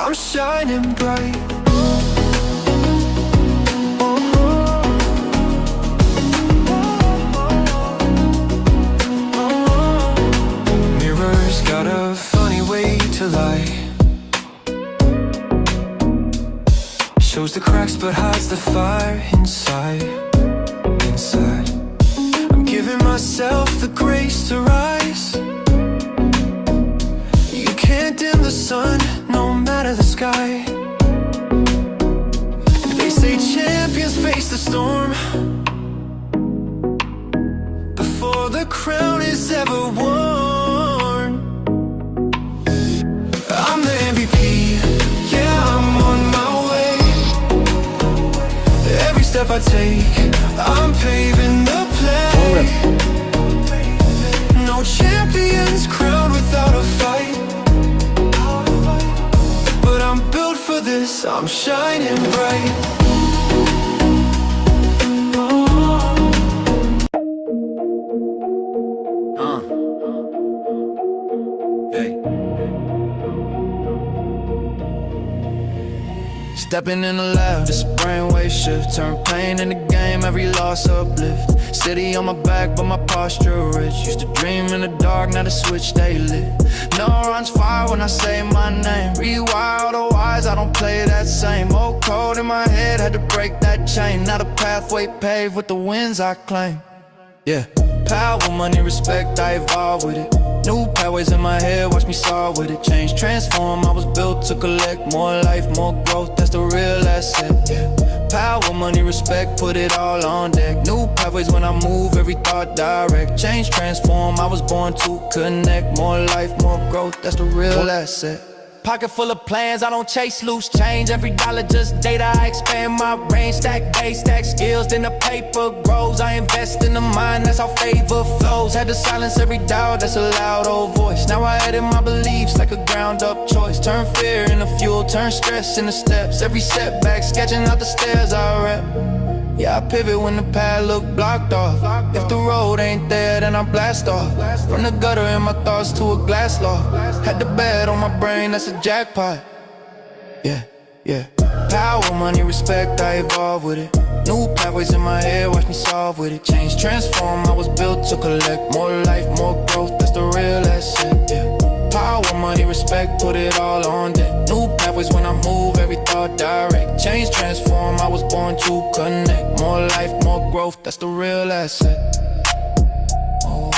I'm shining bright. Mirror's got a funny way to lie. Shows the cracks but hides the fire inside. I'm giving myself the grace to rise. You can't dim the sun, no matter the sky. They say champions face the storm before the crown is ever worn. I'm the MVP, yeah, I'm on my way. Every step I take, I'm paving the play. No champions crowned without a fight, but I'm built for this, I'm shining bright. Stepping in the lab, this a brainwave shift. Turn pain into game, every loss uplift. City on my back, but my posture rich. Used to dream in the dark, now the switch they lit. Neurons fire when I say my name. Rewire all the wires, I don't play that same. Old code in my head, had to break that chain. Now the pathway paved with the wins I claim. Yeah, power, money, respect, I evolve with it. New pathways in my head, watch me solve with it. Change, transform, I was built to collect. More life, more growth, that's the real asset, yeah. Power, money, respect, put it all on deck. New pathways when I move, every thought direct. Change, transform, I was born to connect. More life, more growth, that's the real asset. Pocket full of plans, I don't chase loose change. Every dollar just data, I expand my range. Stack base, stack skills, then the paper grows. I invest in the mind, that's how favor flows. Had to silence every doubt, that's a loud old voice. Now I edit my beliefs like a ground up choice. Turn fear into fuel, turn stress into steps. Every setback, sketching out the stairs I rep. Yeah, I pivot when the path look blocked off. If the road ain't there, then I blast off. From the gutter in my thoughts to a glass loft. Had the bed on my brain, that's a jackpot. Yeah, yeah. Power, money, respect, I evolve with it. New pathways in my head, watch me solve with it. Change, transform, I was built to collect. More life, more growth, that's the real asset, yeah. Power, money, respect, put it all on deck. New pathways when I move, every thought direct. Change, transform, I was born to connect. More life, more growth, that's the real asset. Oh,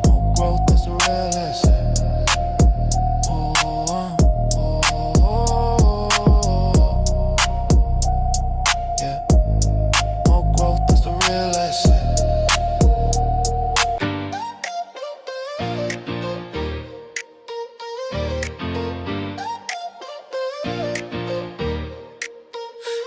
more growth, that's the real asset. Yeah, more growth, that's the real asset.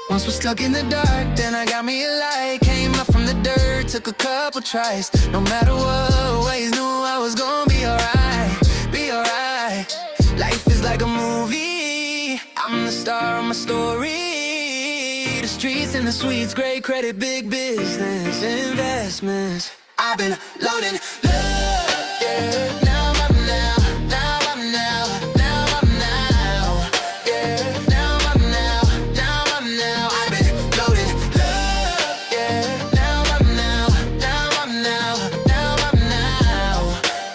Once was stuck in the dark, then I got me a light. Came up from the dirt, took a couple tries. No matter what, always knew I was gonna be alright, be alright. Life is like a movie, I'm the star of my story. The streets and the sweets, great credit, big business, investments. I've been loading love, yeah. Now I'm now, now I'm now, now I'm now, yeah. Now I'm now, now I'm now. I've been loading love, yeah. Now I'm now, now I'm now, now I'm now,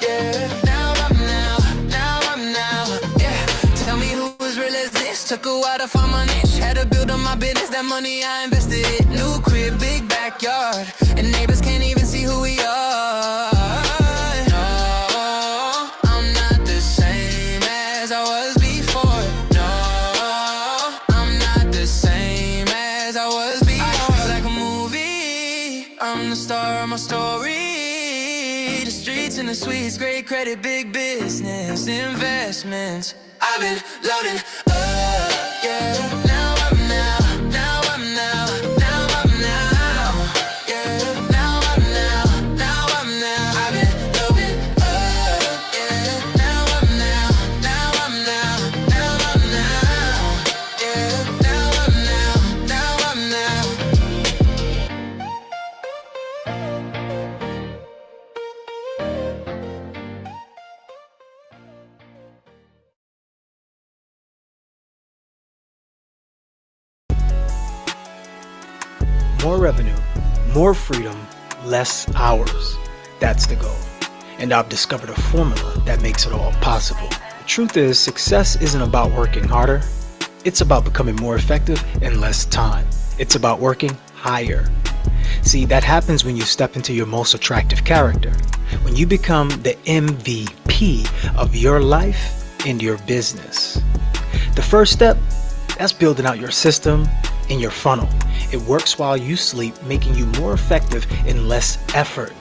yeah. Now I'm now, now I'm now, yeah. Tell me who was real as this. Took a while to find my niche. Had to build up my business, that money I invested in. New crib, big backyard, and neighbors can't even see who we are. No, I'm not the same as I was before. No, I'm not the same as I was before. I feel like a movie, I'm the star of my story. The streets and the sweets, great credit, big business, investments. I've been loading up, yeah. Now I'm now, now I'm now, now I'm now, yeah. Now I'm now, now I'm now. I've been loading up, yeah. Now I'm now, now I'm now, now I'm now, yeah. Now I'm now, now I'm now. more revenue, more freedom, less hours. That's the goal. And I've discovered a formula that makes it all possible. The truth is, success isn't about working harder. It's about becoming more effective in less time. It's about working higher. See, that happens when you step into your most attractive character. When you become the MVP of your life and your business. The first step, that's building out your system and your funnel. It works while you sleep, making you more effective in less effort.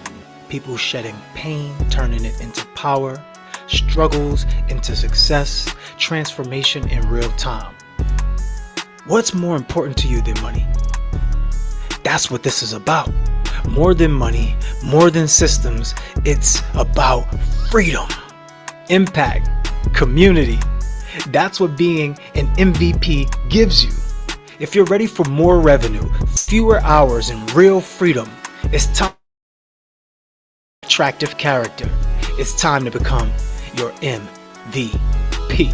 People shedding pain, turning it into power, struggles into success, transformation in real time. What's more important to you than money? That's what this is about. More than money, more than systems, it's about freedom, impact, community. That's what being an MVP gives you. If you're ready for more revenue, fewer hours, and real freedom, it's time to attractive character. It's time to become your MVP.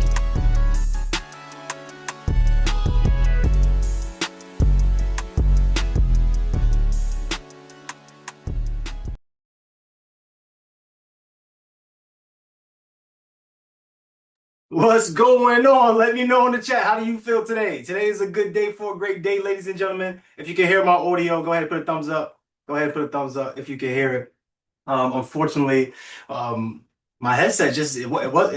What's going on? Let me know in the chat. How do you feel today? Today is a good day for a great day, ladies and gentlemen. If you can hear my audio, go ahead and put a thumbs up. Go ahead and put a thumbs up if you can hear it. Unfortunately, my headset just it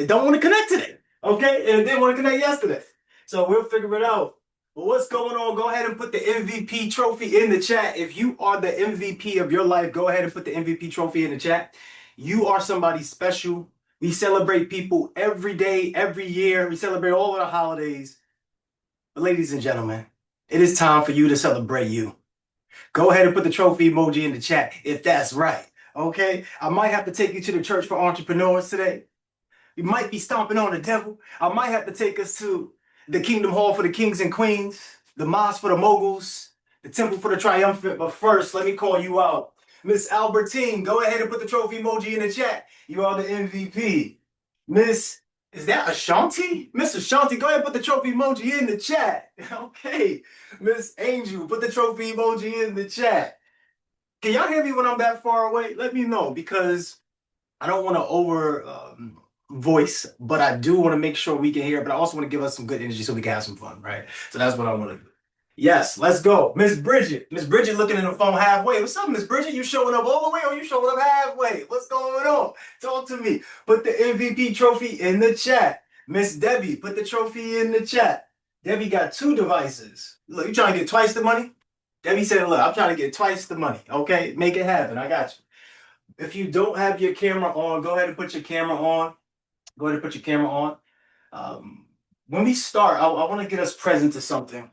don't want to connect today. Okay, and it didn't want to connect yesterday. So we'll figure it out. But what's going on? Go ahead and put the MVP trophy in the chat. If you are the MVP of your life, go ahead and put the MVP trophy in the chat. You are somebody special. We celebrate people every day, every year. We celebrate all of the holidays. But ladies and gentlemen, it is time for you to celebrate you. Go ahead and put the trophy emoji in the chat if that's right. Okay? I might have to take you to the church for entrepreneurs today. We might be stomping on the devil. I might have to take us to the Kingdom Hall for the kings and queens, the mosque for the moguls, the temple for the triumphant. But first, let me call you out. Miss Albertine, go ahead and put the trophy emoji in the chat. You are the MVP. Miss, is that Ashanti? Miss Ashanti, go ahead and put the trophy emoji in the chat. Okay. Miss Angel, put the trophy emoji in the chat. Can y'all hear me when I'm that far away? Let me know, because I don't want to over voice, but I do want to make sure we can hear it. But I also want to give us some good energy so we can have some fun, right? So that's what I want to do. Yes, let's go. Miss Bridget. Miss Bridget looking in the phone halfway. What's up, Miss Bridget? You showing up all the way or you showing up halfway? What's going on? Talk to me. Put the MVP trophy in the chat. Miss Debbie, put the trophy in the chat. Debbie got 2 devices. Look, you trying to get twice the money? Debbie said, look, I'm trying to get twice the money. Okay, make it happen. I got you. If you don't have your camera on, go ahead and put your camera on. Go ahead and put your camera on. When we start, I want to get us present to something.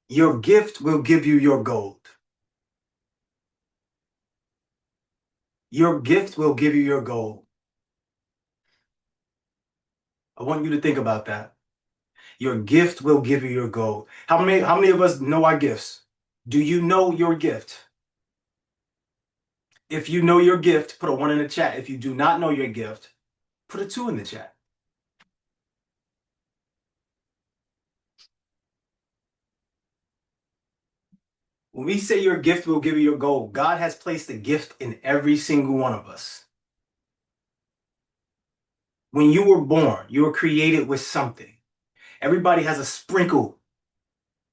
Your gift will give you your gold. Your gift will give you your gold. I want you to think about that. Your gift will give you your gold. How many of us know our gifts? Do you know your gift? If you know your gift, put a 1 in the chat. If you do not know your gift, put a 2 in the chat. When we say your gift will give you your gold, God has placed a gift in every single one of us. When you were born, you were created with something. Everybody has a sprinkle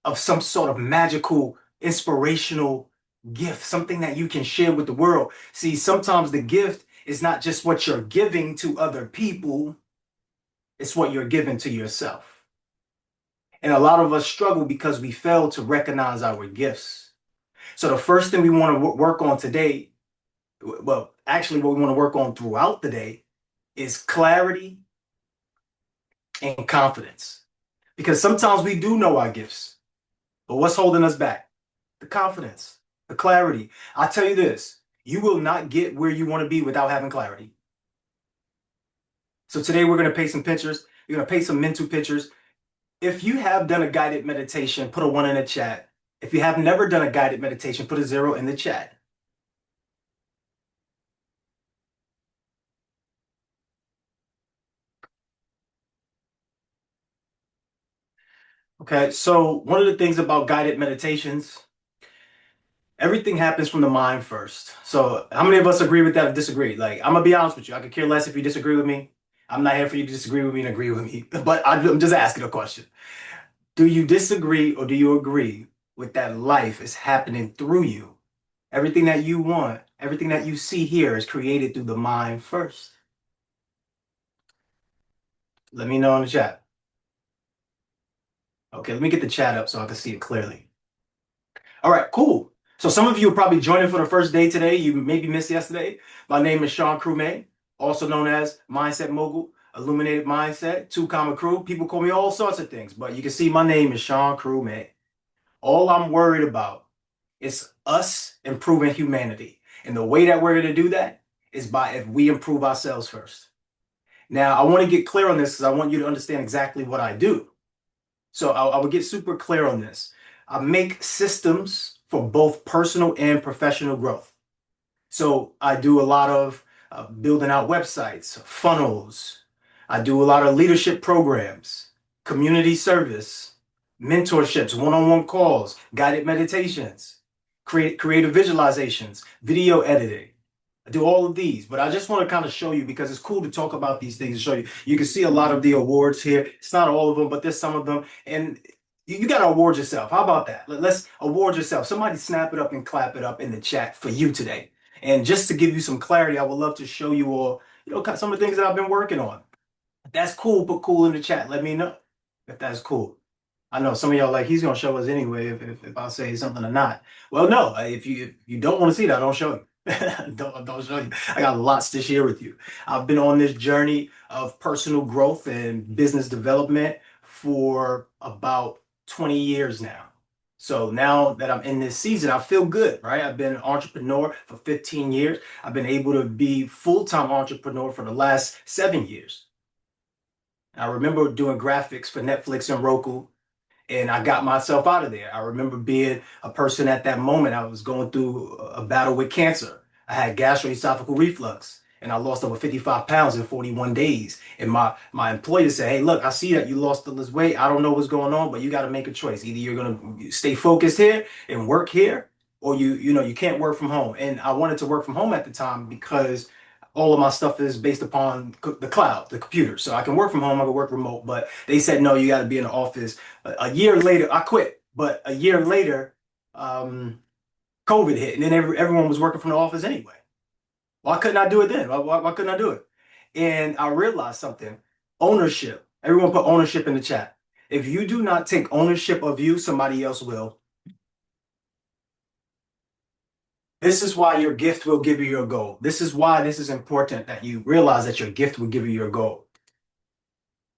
of some sort of magical, inspirational gift, something that you can share with the world. See, sometimes the gift is not just what you're giving to other people, it's what you're giving to yourself. And a lot of us struggle because we fail to recognize our gifts. So the first thing we want to work on today, well, actually what we want to work on throughout the day is clarity and confidence. Because sometimes we do know our gifts, but what's holding us back? The confidence, the clarity. I tell you this, you will not get where you want to be without having clarity. So today we're going to paint some pictures. You're going to paint some mental pictures. If you have done a guided meditation, put a 1 in the chat. If you have never done a guided meditation, put a 0 in the chat. Okay, so one of the things about guided meditations, everything happens from the mind first. So how many of us agree with that or disagree? Like, I'm gonna be honest with you. I could care less if you disagree with me. I'm not here for you to disagree with me and agree with me. But I'm just asking a question. Do you disagree or do you agree with that life is happening through you? Everything that you want, everything that you see here is created through the mind first. Let me know in the chat. Okay, let me get the chat up so I can see it clearly. All right, cool. So some of you are probably joining for the first day today. You maybe missed yesterday. My name is Sean Crewmay, also known as Mindset Mogul, Illuminated Mindset, Two Comma Crew. People call me all sorts of things, but you can see my name is Sean Crewmay. All I'm worried about is us improving humanity. And the way that we're going to do that is by if we improve ourselves first. Now, I want to get clear on this because I want you to understand exactly what I do. So I will get super clear on this. I make systems for both personal and professional growth. So I do a lot of building out websites, funnels. I do a lot of leadership programs, community service, mentorships, one-on-one calls, guided meditations, creative visualizations, video editing. I do all of these, but I just want to kind of show you because it's cool to talk about these things and show you. You can see a lot of the awards here. It's not all of them, but there's some of them. And you got to award yourself. How about that? Let's award yourself. Somebody snap it up and clap it up in the chat for you today. And just to give you some clarity, I would love to show you all, some of the things that I've been working on. If that's cool, put cool in the chat. Let me know if that's cool. I know some of y'all like he's gonna show us anyway if I say something or not. Well, no, if you don't want to see that, don't show you. Don't show you. I got lots to share with you. I've been on this journey of personal growth and business development for about 20 years now. So now that I'm in this season, I feel good, right? I've been an entrepreneur for 15 years. I've been able to be full-time entrepreneur for the last 7 years. I remember doing graphics for Netflix and Roku, and I got myself out of there. I remember being a person at that moment. I was going through a battle with cancer. I had gastroesophageal reflux, and I lost over 55 pounds in 41 days. And my employer said, "Hey, look, I see that you lost all this weight. I don't know what's going on, but you got to make a choice. Either you're gonna stay focused here and work here, or you can't work from home." And I wanted to work from home at the time because all of my stuff is based upon the cloud, the computer. So I can work from home, I can work remote, but they said, no, you got to be in the office. A year later, I quit, but a year later, COVID hit, and then everyone was working from the office anyway. Why couldn't I do it then? Why couldn't I do it? And I realized something, ownership. Everyone put ownership in the chat. If you do not take ownership of you, somebody else will. This is why your gift will give you your goal. This is why this is important that you realize that your gift will give you your goal.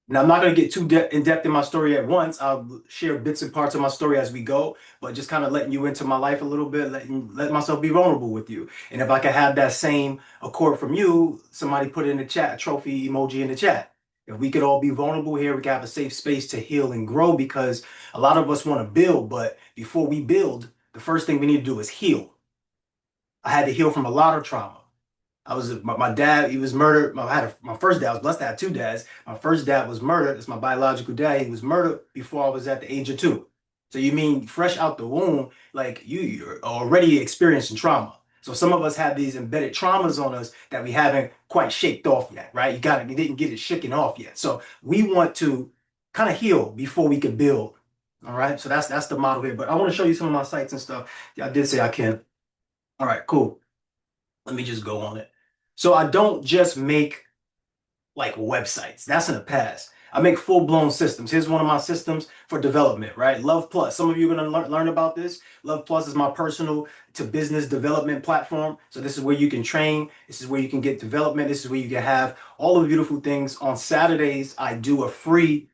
Now, I'm not going to get too in depth in my story at once. I'll share bits and parts of my story as we go, but just kind of letting you into my life a little bit, let myself be vulnerable with you. And if I could have that same accord from you, somebody put it in the chat, a trophy emoji in the chat. If we could all be vulnerable here, we could have a safe space to heal and grow because a lot of us want to build, but before we build, the first thing we need to do is heal. I had to heal from a lot of trauma. My dad, he was murdered. My first dad, I was blessed to have two dads. My first dad was murdered. It's my biological dad. He was murdered before I was at the age of 2. So you mean fresh out the womb, like you're already experiencing trauma. So some of us have these embedded traumas on us that we haven't quite shaked off yet, right? You didn't get it shaken off yet. So we want to kind of heal before we can build. All right. So that's the model here. But I want to show you some of my sites and stuff. Yeah, I did say I can. All right, cool. Let me just go on it. So I don't just make like websites. That's in the past. I make full-blown systems. Here's one of my systems for development, right? Love Plus. Some of you are going to learn about this. Love Plus is my personal to business development platform. So this is where you can train. This is where you can get development. This is where you can have all the beautiful things. On Saturdays, I do a free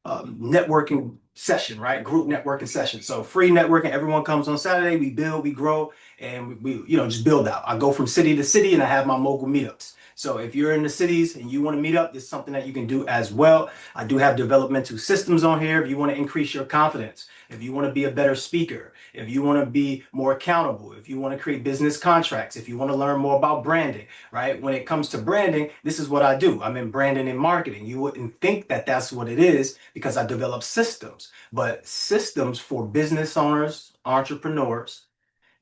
networking session, right? Group networking session. So free networking. Everyone comes on Saturday. We build, we grow, and we just build out. I go from city to city and I have my local meetups. So if you're in the cities and you want to meet up, it's something that you can do as well. I do have developmental systems on here if you want to increase your confidence, if you want to be a better speaker, if you want to be more accountable, if you want to create business contracts, if you want to learn more about branding, right? When it comes to branding, this is what I do. I'm in branding and marketing. You wouldn't think that that's what it is because I develop systems, but systems for business owners, entrepreneurs.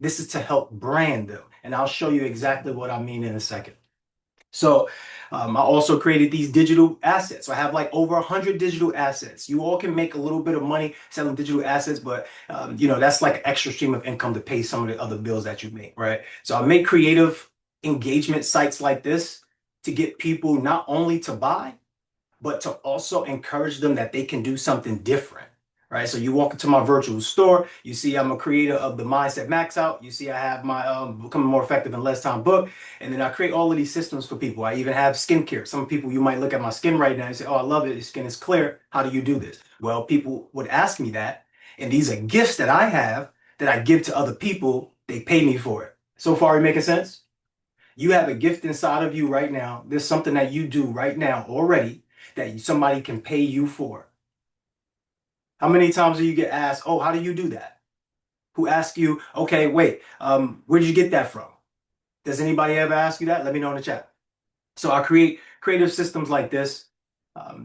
This is to help brand them. And I'll show you exactly what I mean in a second. So I also created these digital assets. So I have like over 100 digital assets. You all can make a little bit of money selling digital assets, but that's like an extra stream of income to pay some of the other bills that you make, right? So I make creative engagement sites like this to get people not only to buy, but to also encourage them that they can do something different, right? So you walk into my virtual store, you see I'm a creator of the Mindset Max Out. You see I have my Becoming More Effective in Less Time book, and then I create all of these systems for people. I even have skincare. Some people, you might look at my skin right now and say, oh, I love it. Your skin is clear. How do you do this? Well, people would ask me that, and these are gifts that I have that I give to other people. They pay me for it. So far, are you making sense? You have a gift inside of you right now. There's something that you do right now already that somebody can pay you for. How many times do you get asked, oh, how do you do that? Who ask you, okay, wait, where did you get that from? Does anybody ever ask you that? Let me know in the chat. So I create creative systems like this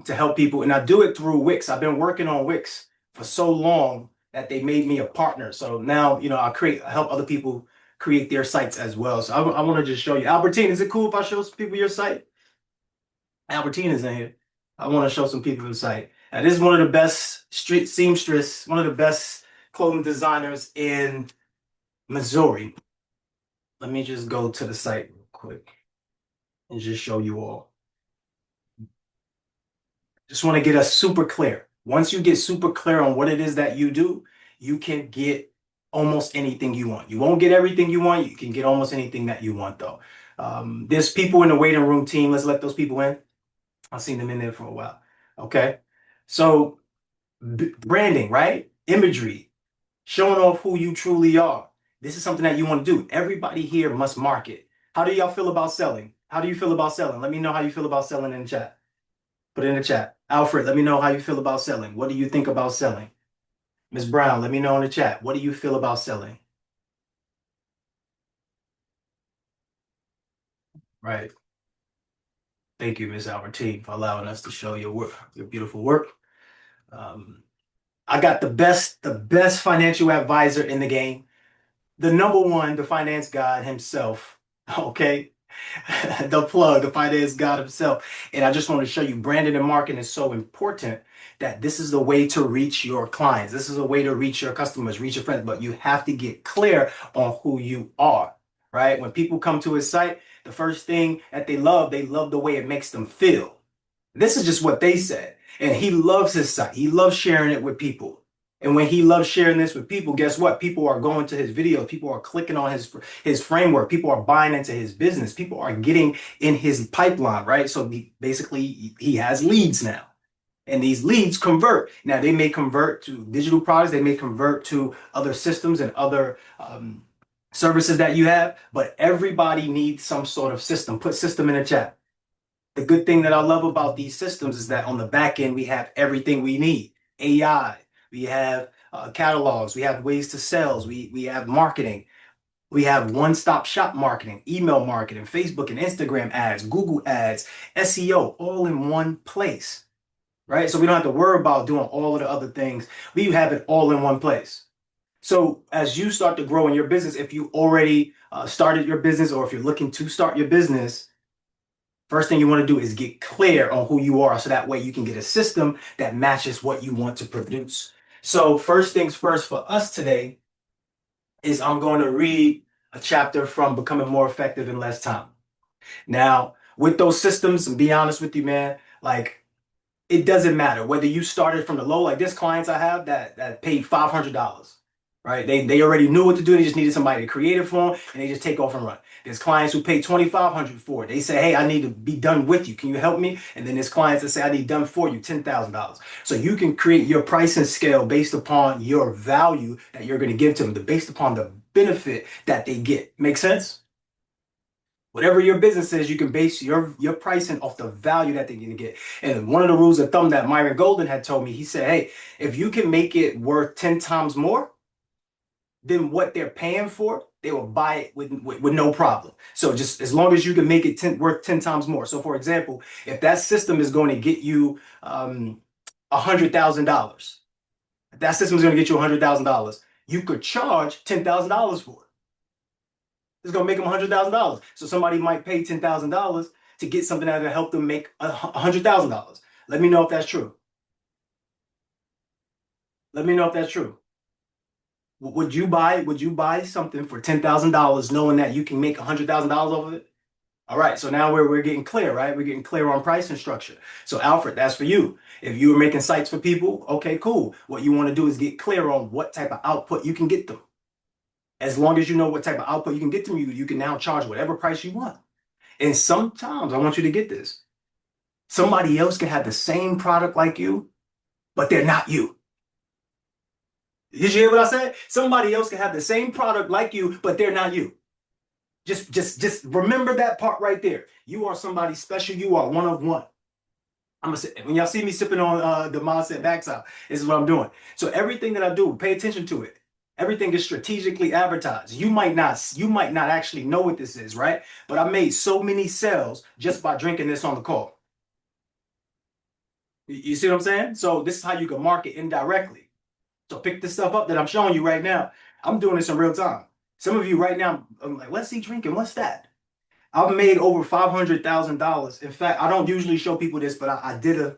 to help people, and I do it through Wix. I've been working on Wix for so long that they made me a partner. So now, I help other people create their sites as well. So I want to just show you. Albertine, is it cool if I show some people your site? Albertine is in here. I want to show some people the site. Now, this is one of the best street seamstress, one of the best clothing designers in Missouri. Let me just go to the site real quick and just show you all. Just want to get us super clear. Once you get super clear on what it is that you do, you can get almost anything you want. You won't get everything you want. You can get almost anything that you want, though. There's people in the waiting room team. Let's let those people in. I've seen them in there for a while. Okay. So branding, right? Imagery, showing off who you truly are. This is something that you want to do. Everybody here must market. How do y'all feel about selling? How do you feel about selling? Let me know how you feel about selling in the chat. Put it in the chat. Alfred, let me know how you feel about selling. What do you think about selling? Ms. Brown, let me know in the chat. What do you feel about selling? Right. Thank you, Ms. Albertine, for allowing us to show your work, your beautiful work. I got the best financial advisor in the game, the number one, the finance god himself. Okay, the plug, the finance god himself. And I just want to show you, branding and marketing is so important that this is the way to reach your clients. This is a way to reach your customers, reach your friends. But you have to get clear on who you are, right? When people come to his site, the first thing that they love the way it makes them feel. This is just what they said. And he loves his site. He loves sharing it with people. And when he loves sharing this with people, guess what? People are going to his videos. People are clicking on his framework. People are buying into his business. People are getting in his pipeline, right? So basically, he has leads now. And these leads convert. Now, they may convert to digital products. They may convert to other systems and other services that you have. But everybody needs some sort of system. Put system in the chat. The good thing that I love about these systems is that on the back end, we have everything we need. AI, we have catalogs, we have ways to sell, we have marketing, we have one-stop shop marketing, email marketing, Facebook and Instagram ads, Google ads, SEO, all in one place, right? So we don't have to worry about doing all of the other things. We have it all in one place. So as you start to grow in your business, if you already started your business or if you're looking to start your business, first thing you want to do is get clear on who you are so that way you can get a system that matches what you want to produce. So first things first for us today is I'm going to read a chapter from Becoming More Effective in Less Time. Now, with those systems, and be honest with you, man, like it doesn't matter whether you started from the low, like this clients I have that paid $500. Right? They already knew what to do. They just needed somebody to create it for them, and they just take off and run. There's clients who pay $2,500 for it. They say, hey, I need to be done with you. Can you help me? And then there's clients that say, I need done for you, $10,000. So you can create your pricing scale based upon your value that you're going to give to them, based upon the benefit that they get. Make sense? Whatever your business is, you can base your pricing off the value that they're going to get. And one of the rules of thumb that Myron Golden had told me, he said, hey, if you can make it worth 10 times more than what they're paying for, they will buy it with no problem. So just as long as you can make it worth 10 times more. So for example, if that system is going to get you $100,000, if that system is going to get you $100,000, you could charge $10,000 for it. It's going to make them $100,000. So somebody might pay $10,000 to get something that will help them make $100,000. Let me know if that's true. Let me know if that's true. Would you buy something for $10,000 knowing that you can make $100,000 off of it? All right, so now we're getting clear, right? We're getting clear on pricing structure. So Alfred, that's for you. If you were making sites for people, okay, cool. What you want to do is get clear on what type of output you can get them. As long as you know what type of output you can get them, you can now charge whatever price you want. And sometimes I want you to get this. Somebody else can have the same product like you, but they're not you. Did you hear what I said? Somebody else can have the same product like you, but they're not you. Just remember that part right there. You are somebody special. You are one of one. When y'all see me sipping on the Mindset Backside, this is what I'm doing. So everything that I do, pay attention to it. Everything is strategically advertised. You might not actually know what this is, right? But I made so many sales just by drinking this on the call. You see what I'm saying? So this is how you can market indirectly. So pick this stuff up that I'm showing you right now. I'm doing this in real time. Some of you right now, I'm like, what's he drinking? What's that? I've made over $500,000. In fact, I don't usually show people this, but I did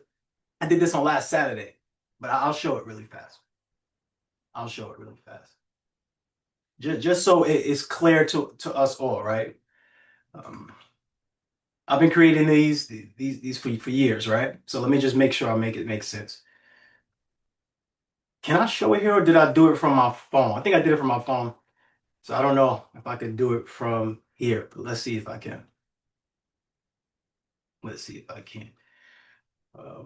this on last Saturday. But I'll show it really fast. I'll show it really fast. Just so it's clear to us all, right? I've been creating these for years, right? So let me just make sure I make it make sense. Can I show it here, or did I do it from my phone? I think I did it from my phone. So I don't know if I could do it from here, but let's see if I can. Let's see if I can.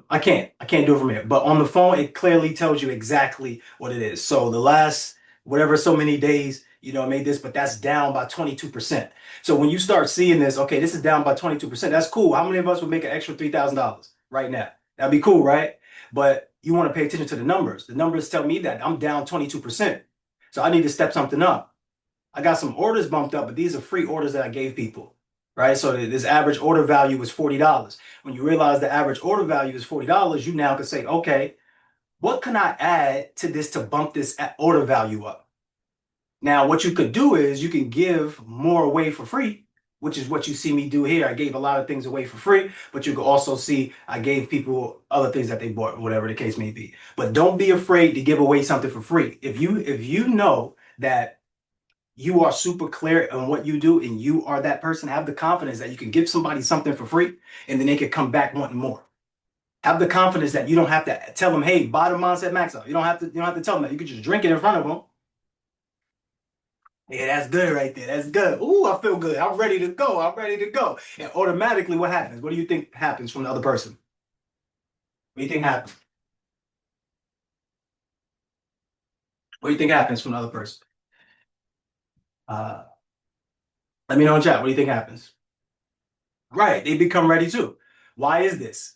I can't do it from here, but on the phone, it clearly tells you exactly what it is. So the last, whatever, so many days, I made this, but that's down by 22%. So when you start seeing this, okay, this is down by 22%. That's cool. How many of us would make an extra $3,000 right now? That'd be cool, right? But you want to pay attention to the numbers. The numbers tell me that I'm down 22%. So I need to step something up. I got some orders bumped up, but these are free orders that I gave people, right? So this average order value was $40. When you realize the average order value is $40, you now can say, okay, what can I add to this to bump this order value up? Now, what you could do is you can give more away for free, which is what you see me do here. I gave a lot of things away for free, but you can also see I gave people other things that they bought, whatever the case may be. But don't be afraid to give away something for free. If you know that you are super clear on what you do and you are that person, have the confidence that you can give somebody something for free and then they can come back wanting more. Have the confidence that you don't have to tell them, hey, buy the Mindset Max out. You don't have to tell them that. You can just drink it in front of them. Yeah, that's good right there. That's good. Ooh, I feel good. I'm ready to go. I'm ready to go. And automatically, what happens? What do you think happens from the other person? What do you think happens? What do you think happens from the other person? Uh, Let me know in chat. What do you think happens? Right, they become ready too. Why is this?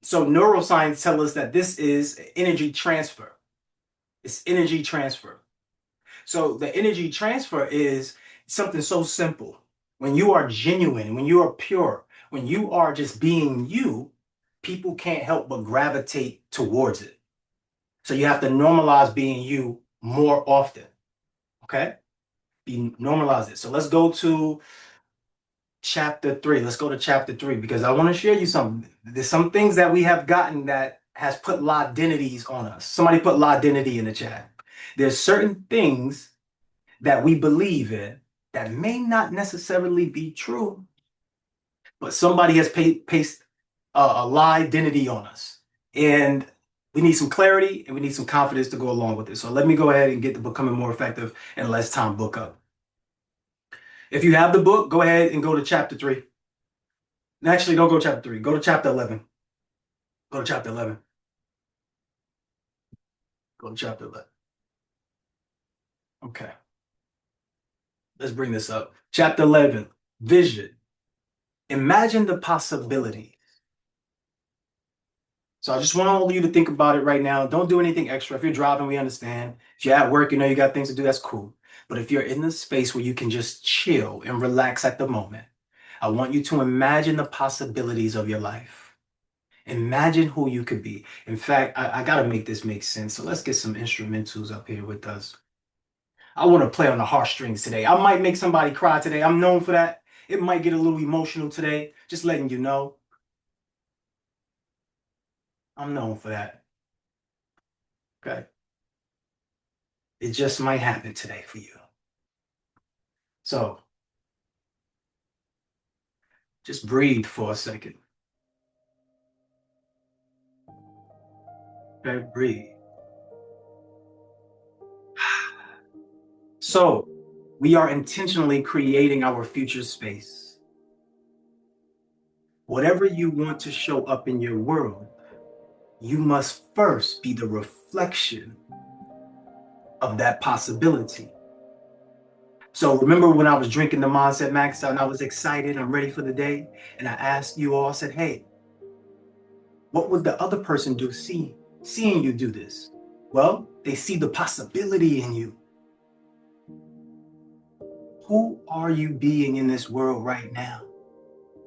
So neuroscience tell us that this is energy transfer. It's energy transfer. So the energy transfer is something so simple. When you are genuine, when you are pure, when you are just being you, people can't help but gravitate towards it. So you have to normalize being you more often. Okay? Normalize it. So let's go to chapter 3. Let's go to chapter 3 because I want to share you something. There's some things that we have gotten that has put identities on us. Somebody put identity in the chat. There's certain things that we believe in that may not necessarily be true, but somebody has pasted a lie identity on us. And we need some clarity and we need some confidence to go along with it. So let me go ahead and get to Becoming More Effective in Less Time book up. If you have the book, go ahead and go to chapter 3. Actually, don't go to chapter 3. Go to chapter 11. Go to chapter 11. Go to chapter 11. Okay. let's bring this up. Chapter 11, vision. Imagine the possibility. So I just want all of you to think about it right now. Don't do anything extra. If you're driving, we understand. If you're at work, you know you got things to do, that's cool. But if you're in the space where you can just chill and relax at the moment, I want you to imagine the possibilities of your life. Imagine who you could be. In fact, I got to make this make sense. So let's get some instrumentals up here with us. I want to play on the heartstrings today. I might make somebody cry today. I'm known for that. It might get a little emotional today. Just letting you know. I'm known for that. Okay. It just might happen today for you. So just breathe for a second. Okay, breathe. So we are intentionally creating our future space. Whatever you want to show up in your world, you must first be the reflection of that possibility. So remember when I was drinking the Mindset Max out and I was excited, I'm ready for the day, and I asked you all, I said, hey, what would the other person do seeing you do this? Well, they see the possibility in you. Who are you being in this world right now?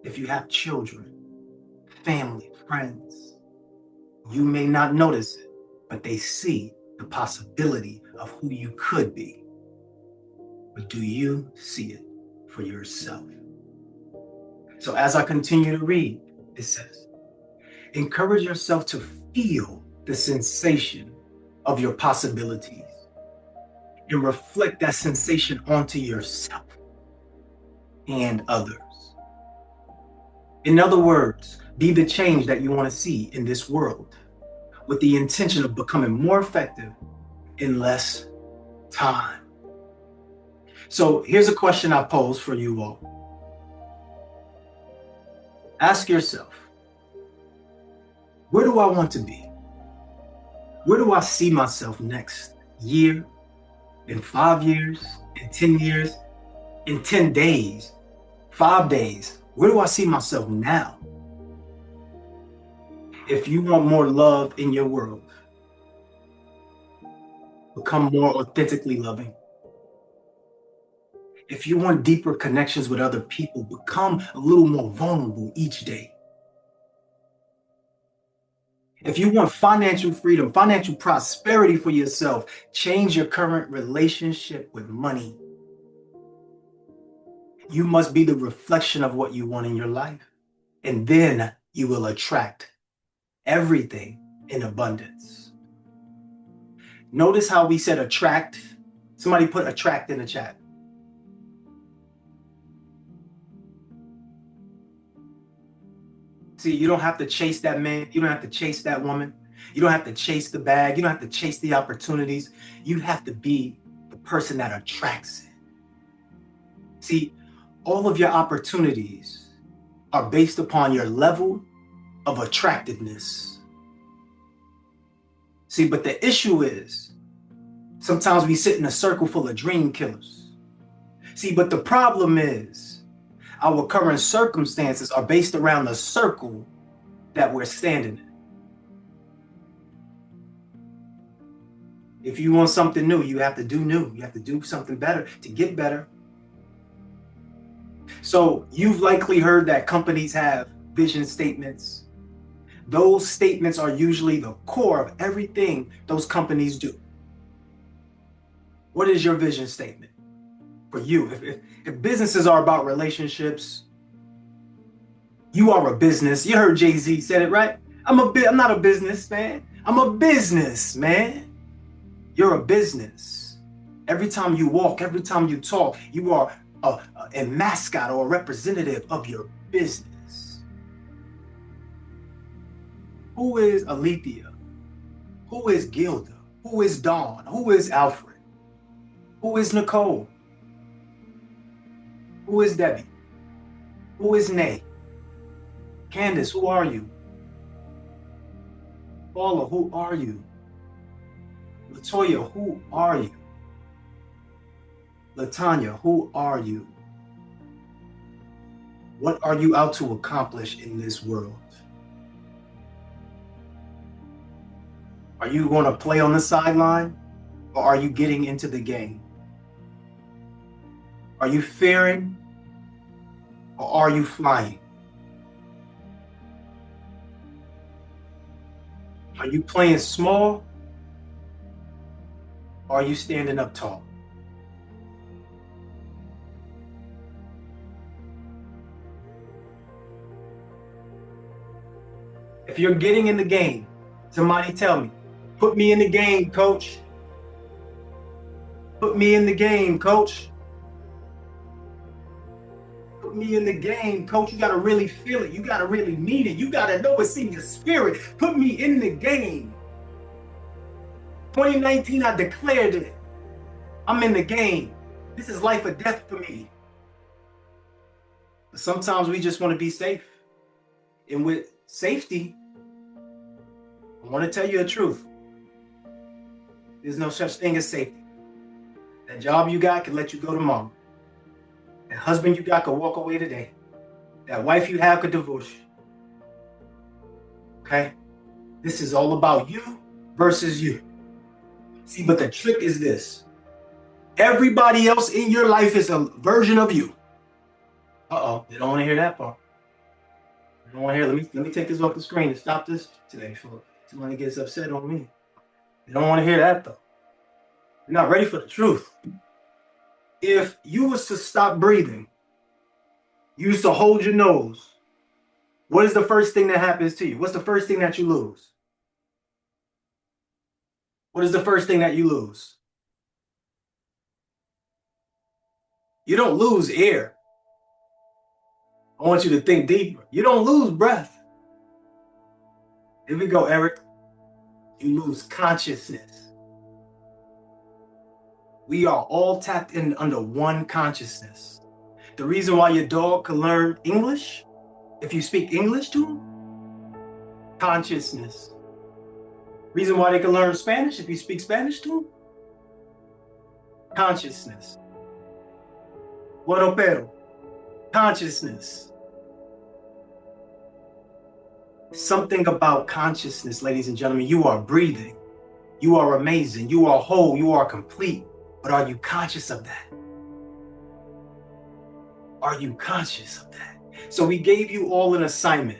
If you have children, family, friends, you may not notice it, but they see the possibility of who you could be. But do you see it for yourself? So as I continue to read, it says, encourage yourself to feel the sensation of your possibilities and reflect that sensation onto yourself and others. In other words, be the change that you want to see in this world with the intention of becoming more effective in less time. So here's a question I pose for you all. Ask yourself, where do I want to be? Where do I see myself next year, in 5 years, in 10 years, in 10 days, 5 days? Where do I see myself now? If you want more love in your world, become more authentically loving. If you want deeper connections with other people, become a little more vulnerable each day. If you want financial freedom, financial prosperity for yourself, change your current relationship with money. You must be the reflection of what you want in your life, and then you will attract everything in abundance. Notice how we said attract. Somebody put attract in the chat. See, you don't have to chase that man. You don't have to chase that woman. You don't have to chase the bag. You don't have to chase the opportunities. You have to be the person that attracts it. See, all of your opportunities are based upon your level of attractiveness. See, but the issue is sometimes we sit in a circle full of dream killers. See, but the problem is our current circumstances are based around the circle that we're standing in. If you want something new, you have to do new. You have to do something better to get better. So you've likely heard that companies have vision statements. Those statements are usually the core of everything those companies do. What is your vision statement for you? If businesses are about relationships, you are a business. You heard Jay-Z said it, right? I'm not a businessman. I'm a businessman. You're a business. Every time you walk, every time you talk, you are a mascot or a representative of your business. Who is Alethea? Who is Gilda? Who is Dawn? Who is Alfred? Who is Nicole? Who is Debbie? Who is Nay? Candace, who are you? Paula, who are you? Latoya, who are you? Latanya, who are you? What are you out to accomplish in this world? Are you going to play on the sideline, or are you getting into the game? Are you fearing, or are you flying? Are you playing small, or are you standing up tall? If you're getting in the game, somebody tell me, put me in the game, coach. Put me in the game, coach. Put me in the game, coach. You got to really feel it. You got to really mean it. You got to know it's in your spirit. Put me in the game. 2019, I declared it. I'm in the game. This is life or death for me. But sometimes we just want to be safe. And with safety, I want to tell you the truth. There's no such thing as safety. That job you got can let you go tomorrow. That husband you got could walk away today. That wife you have could divorce you. Okay? This is all about you versus you. See, but the trick is this. Everybody else in your life is a version of you. Uh-oh, they don't want to hear that part. They don't want to hear, let me take this off the screen and stop this today before somebody gets upset on me. They don't want to hear that though. You're not ready for the truth. If you was to stop breathing, you used to hold your nose, what is the first thing that happens to you? What's the first thing that you lose? What is the first thing that you lose? You don't lose air. I want you to think deeper. You don't lose breath. Here we go, Eric. You lose consciousness. We are all tapped in under one consciousness. The reason why your dog can learn English, if you speak English to him, consciousness. Reason why they can learn Spanish, if you speak Spanish to them, consciousness. Bueno pero, consciousness. Something about consciousness, ladies and gentlemen. You are breathing. You are amazing. You are whole. You are complete. But are you conscious of that? Are you conscious of that? So we gave you all an assignment.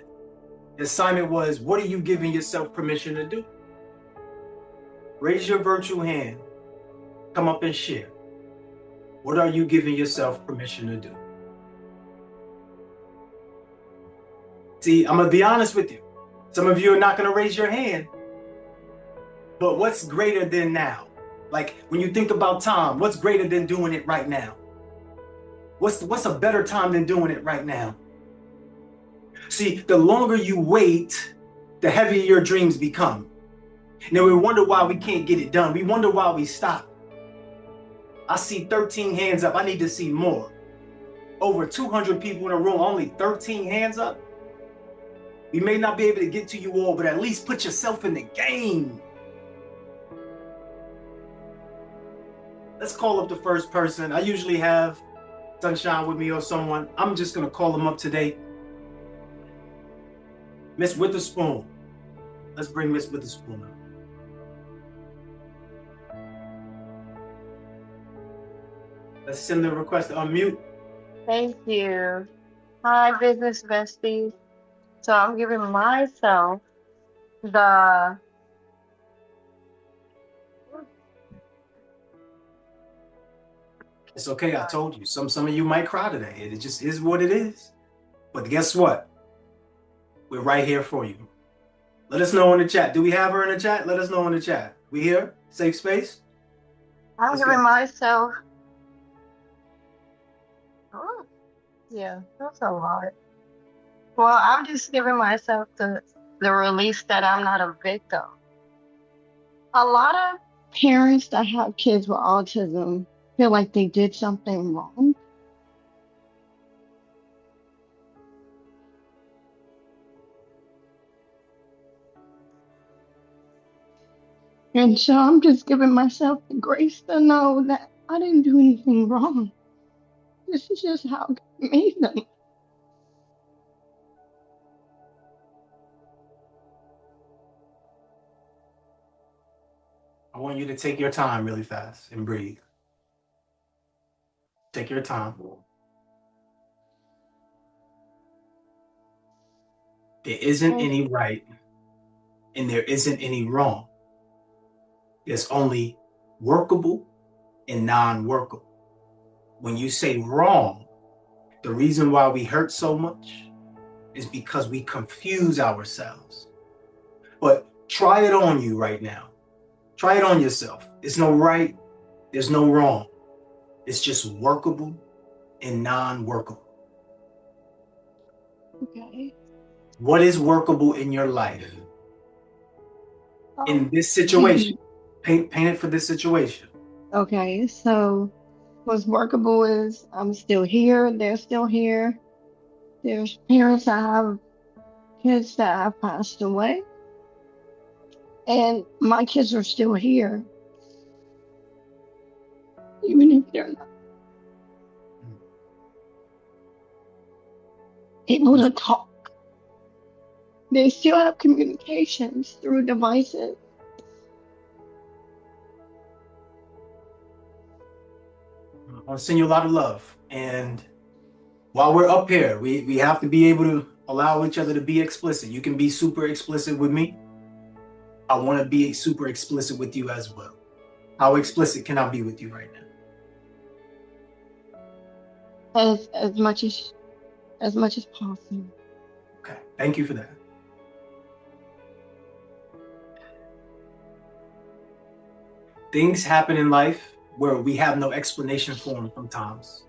The assignment was, what are you giving yourself permission to do? Raise your virtual hand. Come up and share. What are you giving yourself permission to do? See, I'm going to be honest with you. Some of you are not going to raise your hand. But what's greater than now? Like when you think about time, what's greater than doing it right now? What's a better time than doing it right now? See, the longer you wait, the heavier your dreams become. Now we wonder why we can't get it done. We wonder why we stop. I see 13 hands up. I need to see more. Over 200 people in a room, only 13 hands up. We may not be able to get to you all, but at least put yourself in the game. Let's call up the first person. I usually have Sunshine with me or someone. I'm just going to call them up today. Miss Witherspoon. Let's bring Miss Witherspoon up. Let's send the request to unmute. Thank you. Hi, business besties. So I'm giving myself the It's okay. I told you. Some of you might cry today. It just is what it is. But guess what? We're right here for you. Let us know in the chat. Do we have her in the chat? Let us know in the chat. We here? Safe space? I'm Let's giving go. myself. Oh, yeah, that's a lot. Well, I'm just giving myself the release that I'm not a victim. A lot of parents that have kids with autism feel like they did something wrong. And so I'm just giving myself the grace to know that I didn't do anything wrong. This is just how God made them. I want you to take your time really fast and breathe. Take your time. There isn't any right and there isn't any wrong. There's only workable and non-workable. When you say wrong, the reason why we hurt so much is because we confuse ourselves. But try it on you right now. Try it on yourself. There's no right, there's no wrong. It's just workable and non-workable. Okay. What is workable in your life? In this situation, paint it for this situation. Okay, so what's workable is I'm still here, they're still here. There's parents that have kids that have passed away, and my kids are still here, even if they're not able to talk. They still have communications through devices. I want to send you a lot of love. And while we're up here, we have to be able to allow each other to be explicit. You can be super explicit with me. I want to be super explicit with you as well. How explicit can I be with you right now? As much as possible. Okay, thank you for that. Things happen in life where we have no explanation for them sometimes.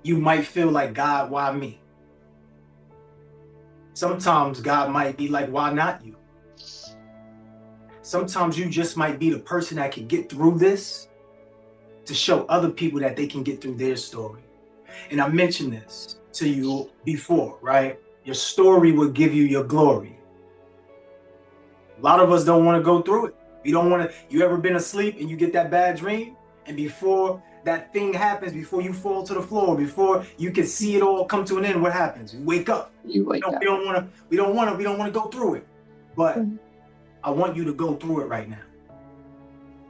You might feel like, God, why me? Sometimes God might be like, why not you? Sometimes you just might be the person that can get through this to show other people that they can get through their story. And I mentioned this to you before, right? Your story will give you your glory. A lot of us don't want to go through it. We don't want to. You ever been asleep and you get that bad dream? And before that thing happens, before you fall to the floor, before you can see it all come to an end, what happens? You wake up. You wake up. We don't want to go through it. But I want you to go through it right now.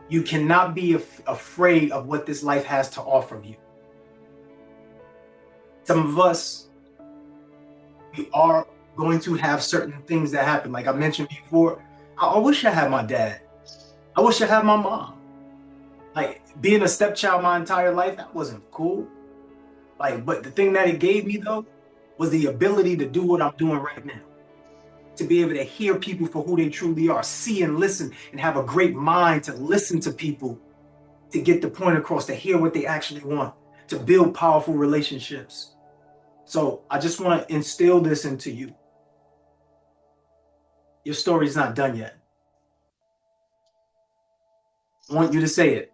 You cannot be afraid of what this life has to offer you. Some of us, we are going to have certain things that happen. Like I mentioned before, I wish I had my dad. I wish I had my mom. Like being a stepchild my entire life, that wasn't cool. Like, but the thing that it gave me though, was the ability to do what I'm doing right now. To be able to hear people for who they truly are, see and listen, and have a great mind to listen to people, to get the point across, to hear what they actually want, to build powerful relationships. So I just want to instill this into you. Your story's not done yet. I want you to say it.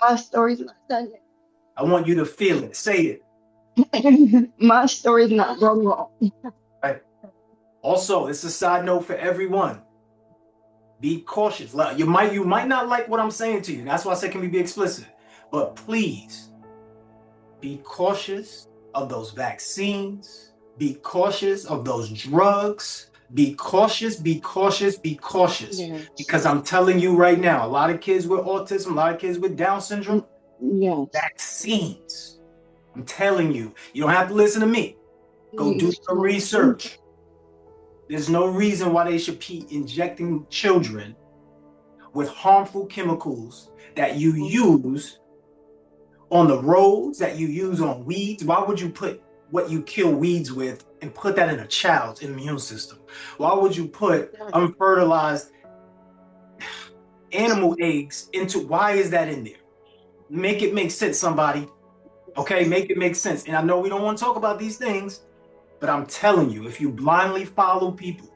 My story's not done yet. I want you to feel it. Say it. My story's not done yet. Right. Also, it's a side note for everyone. Be cautious. You might not like what I'm saying to you. That's why I said, can we be explicit? But please be cautious of those vaccines. Be cautious of those drugs. Be cautious, be cautious, be cautious. Yes. Because I'm telling you right now, a lot of kids with autism, a lot of kids with Down syndrome, yes. Vaccines. I'm telling you, you don't have to listen to me. Go do some research. There's no reason why they should be injecting children with harmful chemicals that you use on the roads, that you use on weeds. Why would you put what you kill weeds with and put that in a child's immune system? Why would you put unfertilized animal eggs into, why is that in there? Make it make sense, somebody. Okay, make it make sense. And I know we don't want to talk about these things, but I'm telling you, if you blindly follow people,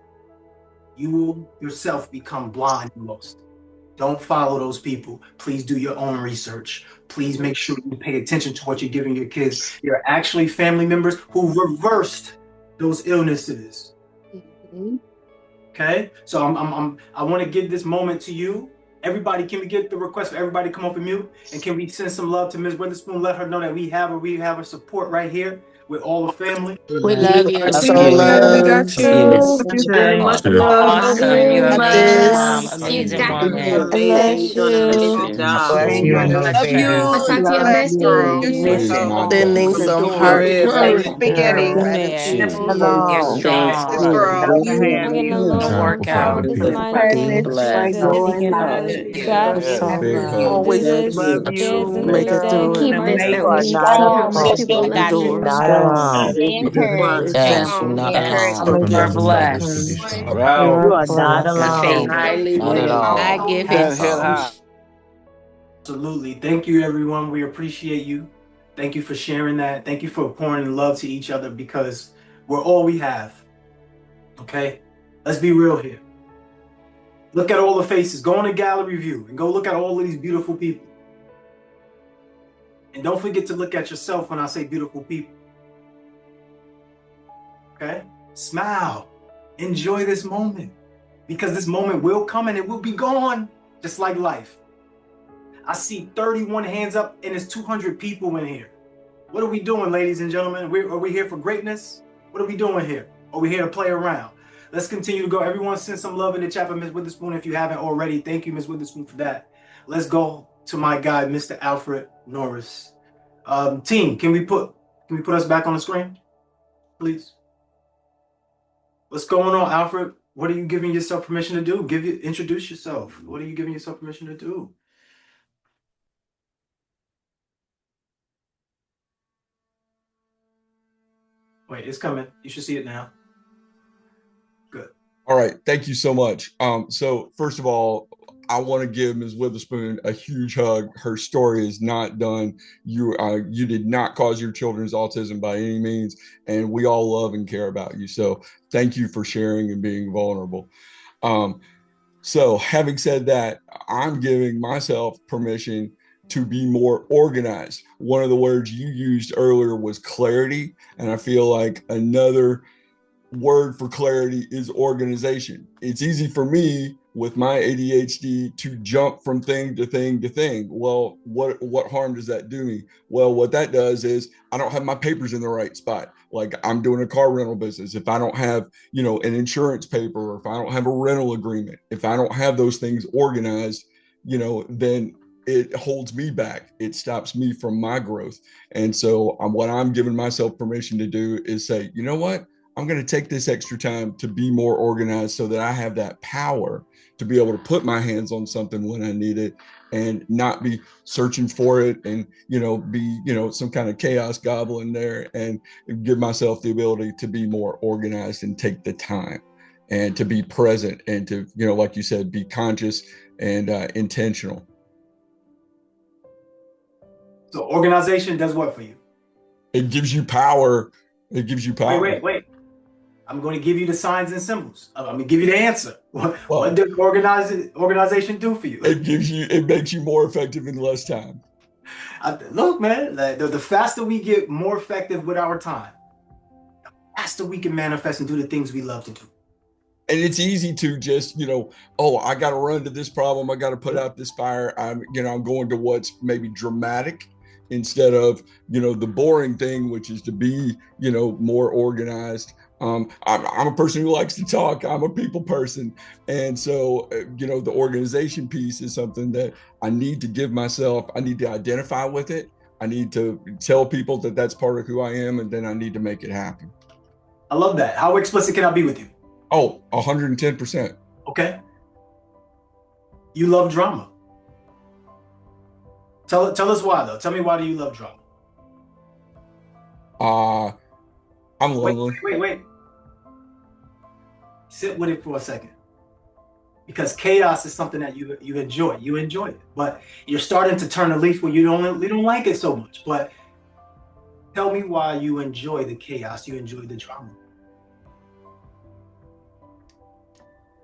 you will yourself become blind and lost. Don't follow those people. Please do your own research. Please make sure you pay attention to what you're giving your kids. There are actually family members who reversed those illnesses. Okay, so I want to give this moment to you. Everybody, can we get the request for everybody to come off and mute? And can we send some love to Ms. Witherspoon? Let her know that we have her support right here with all the family. We love you. Love So you. We love. got Love you, you. Miss. Love You're you very guys. much You are loved. Love awesome. you. You're an Got amazing, this. You amazing got You're doing woman. this. I love amazing. You're doing an you. amazing Thank job. you. Bless You're you, an Miss Love amazing Pam. woman. I'll you. talk to Love your Bless bestie. you. You're Listen, so my Sending girl. some adorable. heart, Rib, heart, baby, heart spaghetti. Shoot. gratitude. You're Hello. Yes, strong. This girl, girl. I You have We're You're gonna you. look gonna so work forward out. to Miss tonight Pam, in Be Miss blessed. Jesus. Joy, Josh, So Big you hug. can love. do Make always this. love There's a you, new it day. through it. Keep Keep this it you up. are We not promise alone. people Open the got you. doors. encouraged. Not alone. Stay You are encouraged. not Yes, Oh, you're Be not encouraged alone. with you're God. blessed. You Wow. are not Got alone. faith. Highly Not at rated. all. I give Not him. at all. Absolutely. Thank you, everyone. We appreciate you. Thank you for sharing that. Thank you for pouring love to each other because we're all we have. Okay? Let's be real here. Look at all the faces. Go on a gallery view and go look at all of these beautiful people. And don't forget to look at yourself when I say beautiful people. Okay? Smile. Enjoy this moment because this moment will come and it will be gone, just like life. I see 31 hands up and there's 200 people in here. What are we doing, ladies and gentlemen? Are we here for greatness? What are we doing here? Are we here to play around? Let's continue to go. Everyone send some love in the chat for Ms. Witherspoon if you haven't already. Thank you, Ms. Witherspoon, for that. Let's go to my guy, Mr. Alfred Norris. Team, can we put us back on the screen, please? What's going on, Alfred? What are you giving yourself permission to do? Introduce yourself. What are you giving yourself permission to do? Wait, it's coming. You should see it now. Good. All right. Thank you so much. So first of all, I want to give Ms. Witherspoon a huge hug. Her story is not done. You did not cause your children's autism by any means, and we all love and care about you. So thank you for sharing and being vulnerable. So having said that, I'm giving myself permission to be more organized. One of the words you used earlier was clarity, and I feel like another word for clarity is organization. It's easy for me with my ADHD to jump from thing to thing to thing. Well, what harm does that do me? Well, what that does is I don't have my papers in the right spot. Like I'm doing a car rental business. If I don't have, an insurance paper, or if I don't have a rental agreement, if I don't have those things organized, then it holds me back. It stops me from my growth. And so what I'm giving myself permission to do is say, you know what? I'm going to take this extra time to be more organized so that I have that power to be able to put my hands on something when I need it and not be searching for it and, be, some kind of chaos goblin there, and give myself the ability to be more organized and take the time and to be present and to, like you said, be conscious and intentional. So organization does what for you? It gives you power. It gives you power. Wait. I'm going to give you the signs and symbols. I'm going to give you the answer. What Well, does organization do for you? it makes you more effective in less time. Look, man, the faster we get more effective with our time, the faster we can manifest and do the things we love to do. And it's easy to just, I got to run to this problem. I got to put out this fire. I'm going to what's maybe dramatic instead of, the boring thing, which is to be, more organized. I'm a person who likes to talk. I'm a people person. And so, the organization piece is something that I need to give myself. I need to identify with it. I need to tell people that that's part of who I am. And then I need to make it happen. I love that. How explicit can I be with you? Oh, 110%. Okay. You love drama. Tell us why, though. Tell me, why do you love drama? I'm lonely. Wait. Sit with it for a second. Because chaos is something that you enjoy. You enjoy it. But you're starting to turn a leaf where you don't like it so much. But tell me why you enjoy the chaos, you enjoy the drama.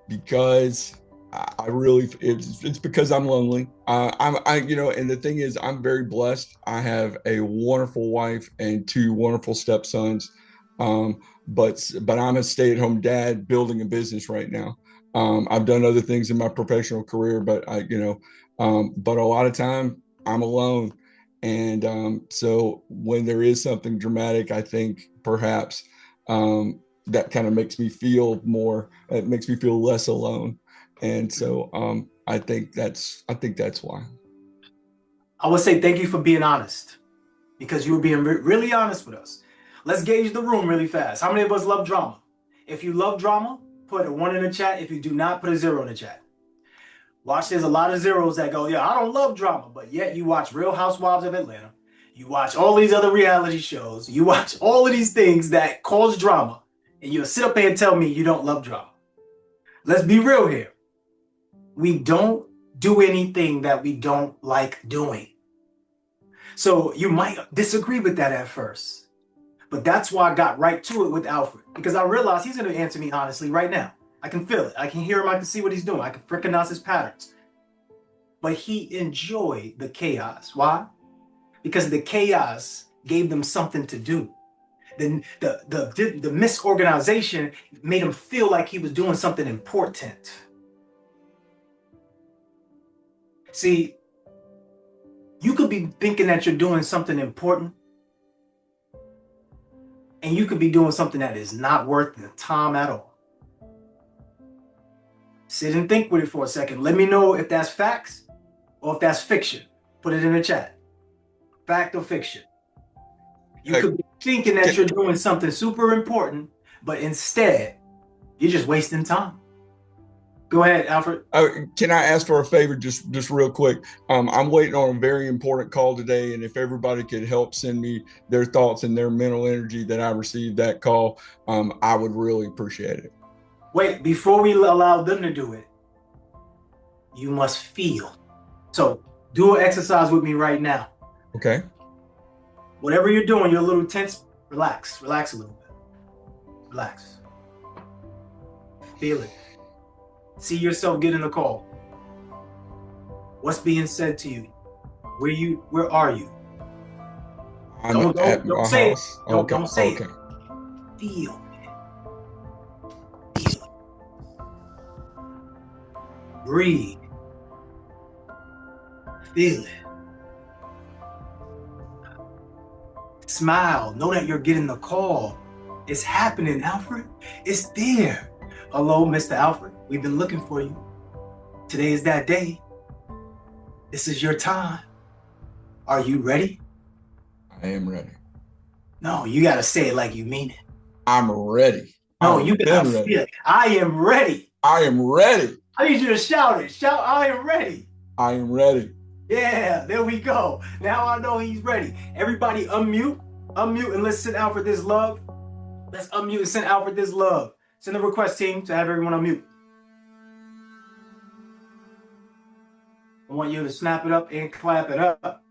Because it's because I'm lonely. And the thing is, I'm very blessed. I have a wonderful wife and two wonderful stepsons. But I'm a stay-at-home dad building a business right now. I've done other things in my professional career, but but a lot of time I'm alone. And so when there is something dramatic, I think perhaps that kind of makes me feel more, it makes me feel less alone. And so I think that's why. I would say thank you for being honest, because you were being really honest with us. Let's gauge the room really fast. How many of us love drama? If you love drama, put a 1 in the chat. If you do not, put a 0 in the chat. Watch, there's a lot of zeros that go, yeah, I don't love drama, but yet you watch Real Housewives of Atlanta. You watch all these other reality shows. You watch all of these things that cause drama, and you'll sit up here and tell me you don't love drama. Let's be real here. We don't do anything that we don't like doing. So you might disagree with that at first, but that's why I got right to it with Alfred, because I realized he's going to answer me honestly right now. I can feel it. I can hear him. I can see what he's doing. I can recognize his patterns. But he enjoyed the chaos. Why? Because the chaos gave them something to do. The misorganization made him feel like he was doing something important. See, you could be thinking that you're doing something important, and you could be doing something that is not worth the time at all. Sit and think with it for a second. Let me know if that's facts or if that's fiction. Put it in the chat. Fact or fiction. You could be thinking that you're doing something super important, but instead, you're just wasting time. Go ahead, Alfred. Can I ask for a favor, just real quick? I'm waiting on a very important call today, and if everybody could help send me their thoughts and their mental energy that I received that call, I would really appreciate it. Wait, before we allow them to do it, you must feel. So do an exercise with me right now. Okay. Whatever you're doing, you're a little tense. Relax. Relax a little bit. Relax. Feel it. See yourself get in the call. What's being said to you? Where are you? I'm at my say house. it. Don't say it. Feel it. Feel it. Breathe. Feel it. Smile. Know that you're getting the call. It's happening, Alfred. It's there. Hello, Mr. Alfred. We've been looking for you. Today is that day. This is your time. Are you ready? I am ready. No, you got to say it like you mean it. I'm ready. No, you got to feel it. I am ready. I am ready. I need you to shout it. Shout, I am ready. I am ready. Yeah, there we go. Now I know he's ready. Everybody unmute. Unmute and let's send Alfred this love. Let's unmute and send Alfred this love. Send a request, team, to have everyone unmute. I want you to snap it up and clap it up.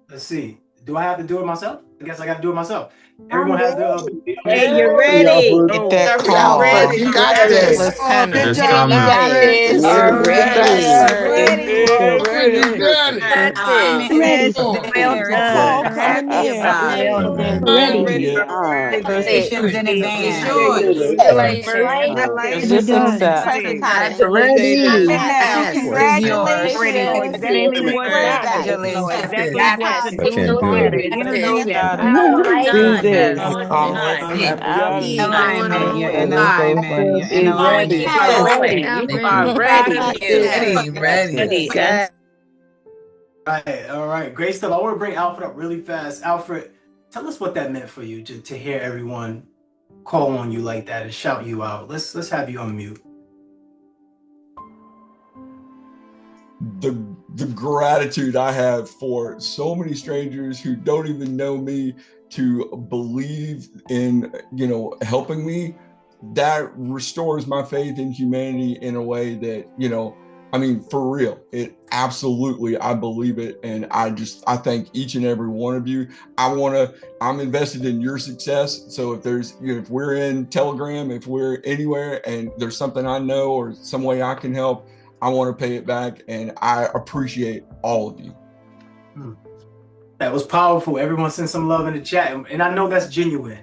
Let's see. Do I have to do it myself? I guess I got to do it myself. Everyone has the. Hey, you're ready. Get that call. You got this. Lieutenant. You got this. You're ready. You're ready. You got it. Well done. Coming in. Well done. Ready. Congratulations in advance. Congratulations. Just accept. All right. Great stuff. I want to bring Alfred up really fast. Alfred, tell us what that meant for you to hear everyone call on you like that and shout you out. Let's have you on mute. The gratitude I have for so many strangers who don't even know me to believe in, helping me, that restores my faith in humanity in a way that, for real, it absolutely, I believe it. And I thank each and every one of you. I'm invested in your success. So if there's, if we're in Telegram, if we're anywhere and there's something I know or some way I can help, I want to pay it back. And I appreciate all of you. That was powerful. Everyone sent some love in the chat. And I know that's genuine.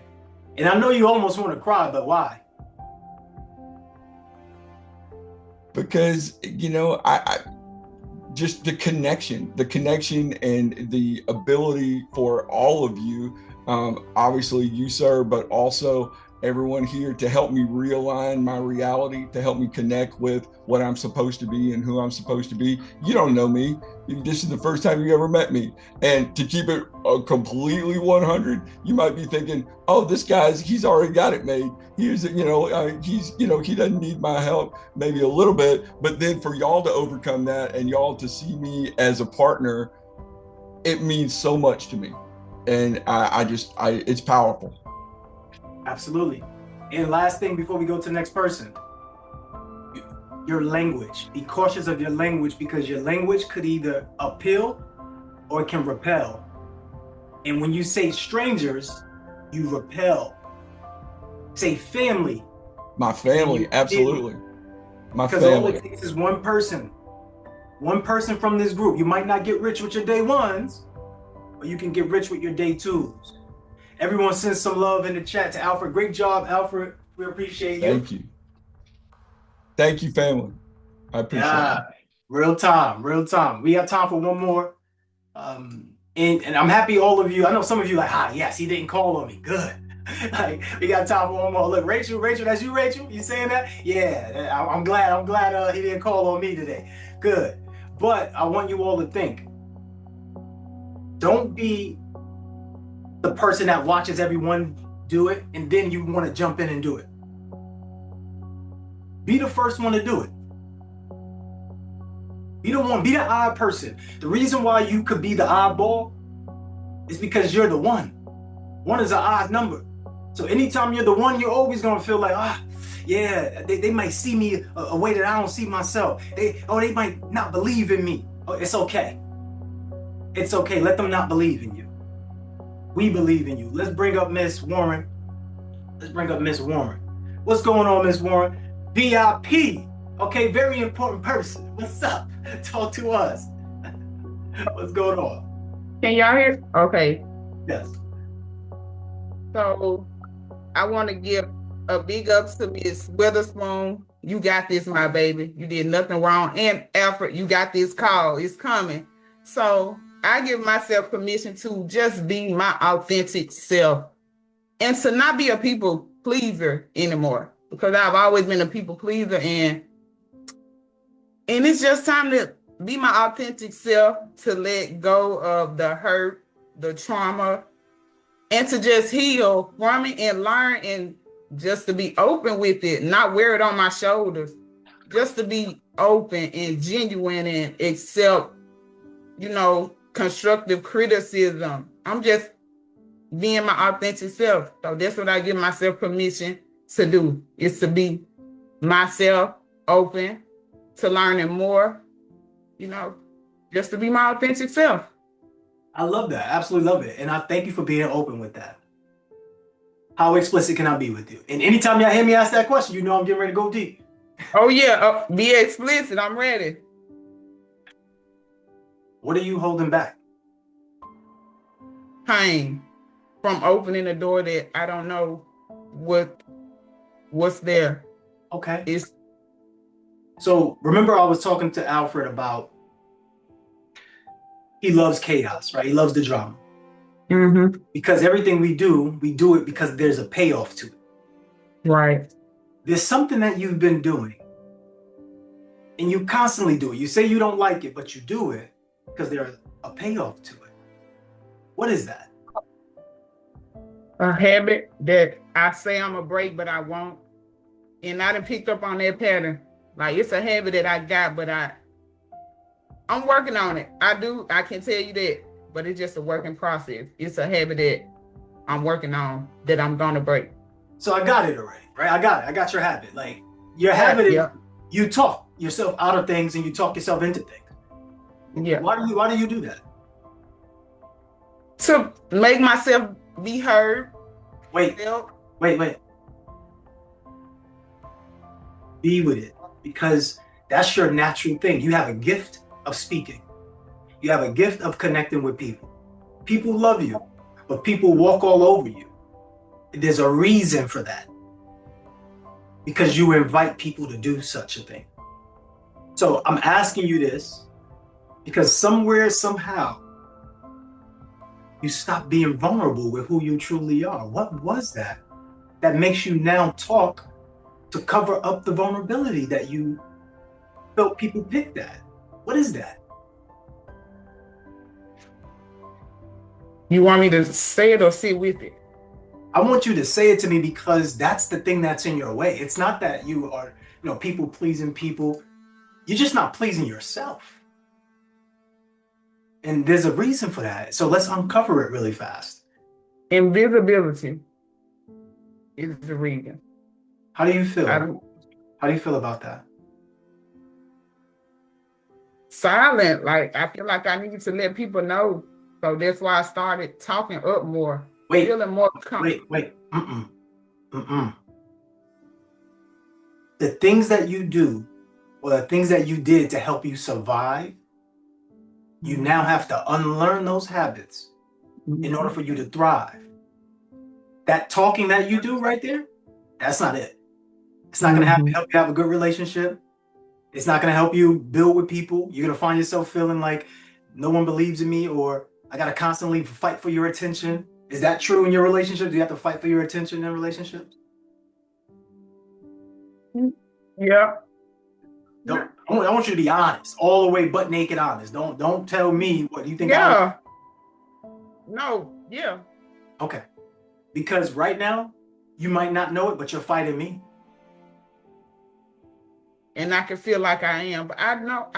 And I know you almost want to cry, but why? because, you know, I just the connection and the ability for all of you, obviously you, sir, but also everyone here, to help me realign my reality, to help me connect with what I'm supposed to be and who I'm supposed to be. You don't know me. This is the first time you ever met me. And to keep it completely 100, you might be thinking, oh, this guy's, he's already got it made. He's, you know, he doesn't need my help, maybe a little bit. But then for y'all to overcome that and y'all to see me as a partner, it means so much to me. And it's powerful. Absolutely. And last thing before we go to the next person, your language. Be cautious of your language, because your language could either appeal or it can repel. And when you say strangers, you repel. Say family. My family, absolutely. My because family. all it takes is one person from this group. You might not get rich with your day ones, but you can get rich with your day twos. Everyone send some love in the chat to Alfred. Great job, Alfred. We appreciate you. Thank you. Thank you, family. I appreciate it. Real time. We have time for one more. And I'm happy all of you. I know some of you like, yes, he didn't call on me. Good. Like, we got time for one more. Look, Rachel, that's you, Rachel? You saying that? Yeah, I'm glad he didn't call on me today. Good. But I want you all to think. Don't be the person that watches everyone do it and then you want to jump in and do it. Be the first one to do it. Be the odd person. The reason why you could be the oddball is because you're the one. One is an odd number. So anytime you're the one, you're always gonna feel like, they might see me a way that I don't see myself. They might not believe in me. Oh, it's okay. It's okay. Let them not believe in you. We believe in you. Let's bring up Miss Warren. What's going on, Miss Warren? VIP. Okay, very important person. What's up? Talk to us. What's going on? Can y'all hear? Okay. Yes. So I want to give a big up to Miss Witherspoon. You got this, my baby. You did nothing wrong. And Alfred, you got this call. It's coming. So I give myself permission to just be my authentic self and to not be a people pleaser anymore, because I've always been a people pleaser, and it's just time to be my authentic self, to let go of the hurt, the trauma, and to just heal from it and learn, and just to be open with it, not wear it on my shoulders, just to be open and genuine and accept, constructive criticism. I'm just being my authentic self. So that's what I give myself permission to do, is to be myself, open to learning more, just to be my authentic self. I love that. Absolutely love it. And I thank you for being open with that. How explicit can I be with you? And anytime y'all hear me ask that question, I'm getting ready to go deep. Oh, yeah. Be explicit. I'm ready. What are you holding back? Pain from opening the door that I don't know what's there. Okay. So remember, I was talking to Alfred about he loves chaos, right? He loves the drama. Mm-hmm. Because everything we do it because there's a payoff to it. Right. There's something that you've been doing and you constantly do it. You say you don't like it, but you do it because there's a payoff to it. What is that? A habit that I say I'm gonna break, but I won't. And I done picked up on that pattern. Like, it's a habit that I got, but I'm working on it. I can tell you that, but it's just a working process. It's a habit that I'm working on that I'm gonna break. So I got it already, right? I got your habit. Like, your habit is you talk yourself out of things and you talk yourself into things. Yeah. Why do you do that? To make myself be heard. Wait. Be with it, because that's your natural thing. You have a gift of speaking. You have a gift of connecting with people. People love you, but people walk all over you. There's a reason for that, because you invite people to do such a thing. So I'm asking you this because somewhere, somehow, you stop being vulnerable with who you truly are. What was that makes you now talk to cover up the vulnerability that you felt people picked at? What is that? You want me to say it or sit with it? I want you to say it to me because that's the thing that's in your way. It's not that you are, people pleasing people. You're just not pleasing yourself. And there's a reason for that. So let's uncover it really fast. Invisibility is the reason. How do you feel? How do you feel about that? Silent. Like, I feel like I need to let people know. So that's why I started talking up more. Feeling more comfortable. Wait. The things that you do or the things that you did to help you survive, you now have to unlearn those habits in order for you to thrive. That talking that you do right there, that's not it. It's not going to help you have a good relationship. It's not going to help you build with people. You're going to find yourself feeling like no one believes in me, or I got to constantly fight for your attention. Is that true in your relationship? Do you have to fight for your attention in relationships? Yeah. I want you to be honest, all the way butt naked honest. Don't tell me what you think. Yeah. No. Yeah. Okay. Because right now, you might not know it, but you're fighting me. And I can feel like I am, but I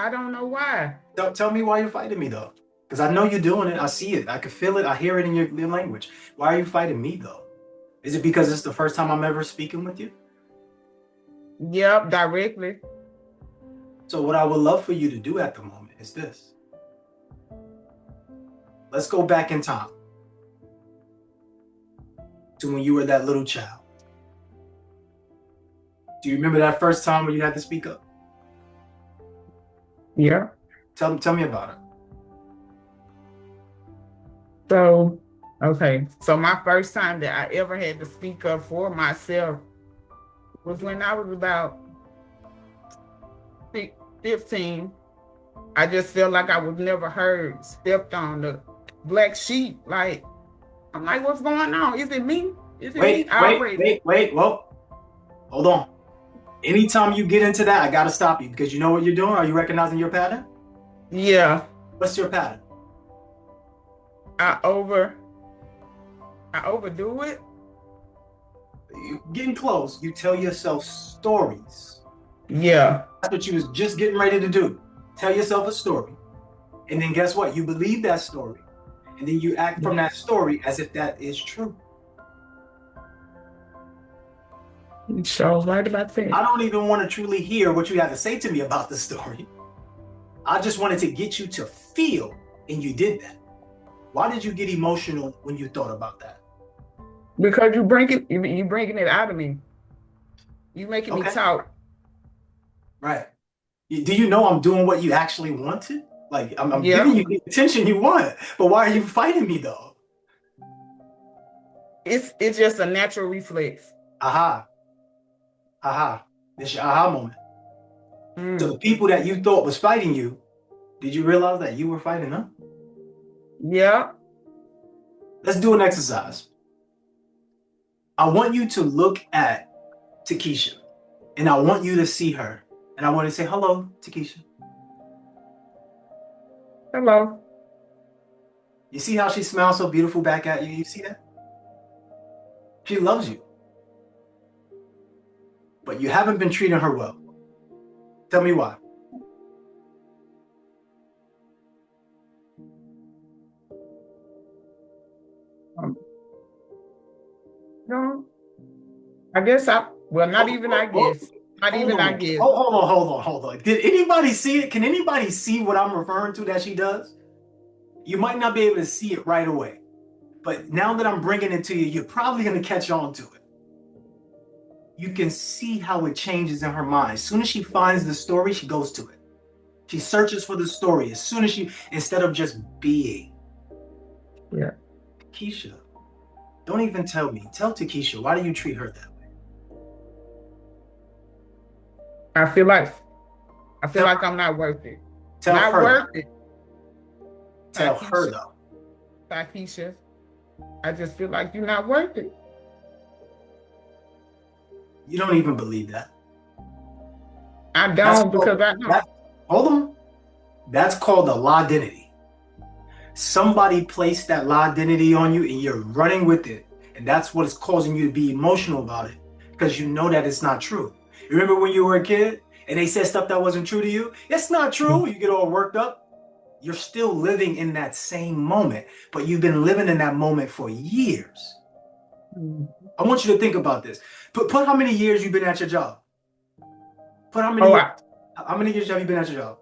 don't know why. Tell me why you're fighting me though. Because I know you're doing it. I see it. I can feel it. I hear it in your language. Why are you fighting me though? Is it because it's the first time I'm ever speaking with you? Yep, directly. So what I would love for you to do at the moment is this. Let's go back in time to when you were that little child. Do you remember that first time when you had to speak up? Yeah. Tell me about it. So, okay. So my first time that I ever had to speak up for myself was when I was about 15. I just felt like I was never heard, stepped on, the black sheep. Like, I'm like, what's going on? Is it me? Is it me? Wait. Well, hold on. Anytime you get into that, I got to stop you because you know what you're doing. Are you recognizing your pattern? Yeah. What's your pattern? I overdo it. You're getting close. You tell yourself stories. Yeah. That's what you was just getting ready to do. Tell yourself a story. And then guess what? You believe that story. And then you act from that story as if that is true. So right about that. I don't even want to truly hear what you have to say to me about the story. I just wanted to get you to feel, and you did that. Why did you get emotional when you thought about that? Because you bringing it out of me. You making me talk. Right. Do you know I'm doing what you actually wanted? Like I'm giving you the attention you want, but why are you fighting me though? It's just a natural reflex. Aha. It's your aha moment. So the people that you thought was fighting you, did you realize that you were fighting them? Yeah. Let's do an exercise. I want you to look at Takesha, and I want you to see her, and I want to say, hello, Takesha. Hello. You see how she smiles so beautiful back at you? You see that? She loves you. But you haven't been treating her well. Tell me why. No. I guess not even I guess. Hold on. Did anybody see it? Can anybody see what I'm referring to that she does? You might not be able to see it right away. But now that I'm bringing it to you, you're probably going to catch on to it. You can see how it changes in her mind. As soon as she finds the story, she goes to it. She searches for the story. As soon as instead of just being. Yeah. Takesha, don't even tell me. Tell Takesha, why do you treat her that way? I feel like I feel like I'm not worth it. Tell Not her. worth it. Tell her though. Takisha, I just feel like you're not worth it. You don't even believe that. I don't, because I know. Hold on. That's called a lie-identity. Somebody placed that lie-identity on you and you're running with it. And that's what is causing you to be emotional about it, because you know that it's not true. You remember when you were a kid and they said stuff that wasn't true to you? It's not true. You get all worked up. You're still living in that same moment, but you've been living in that moment for years. I want you to think about this. Put how many years you've been at your job. Put how many how many years have you been at your job?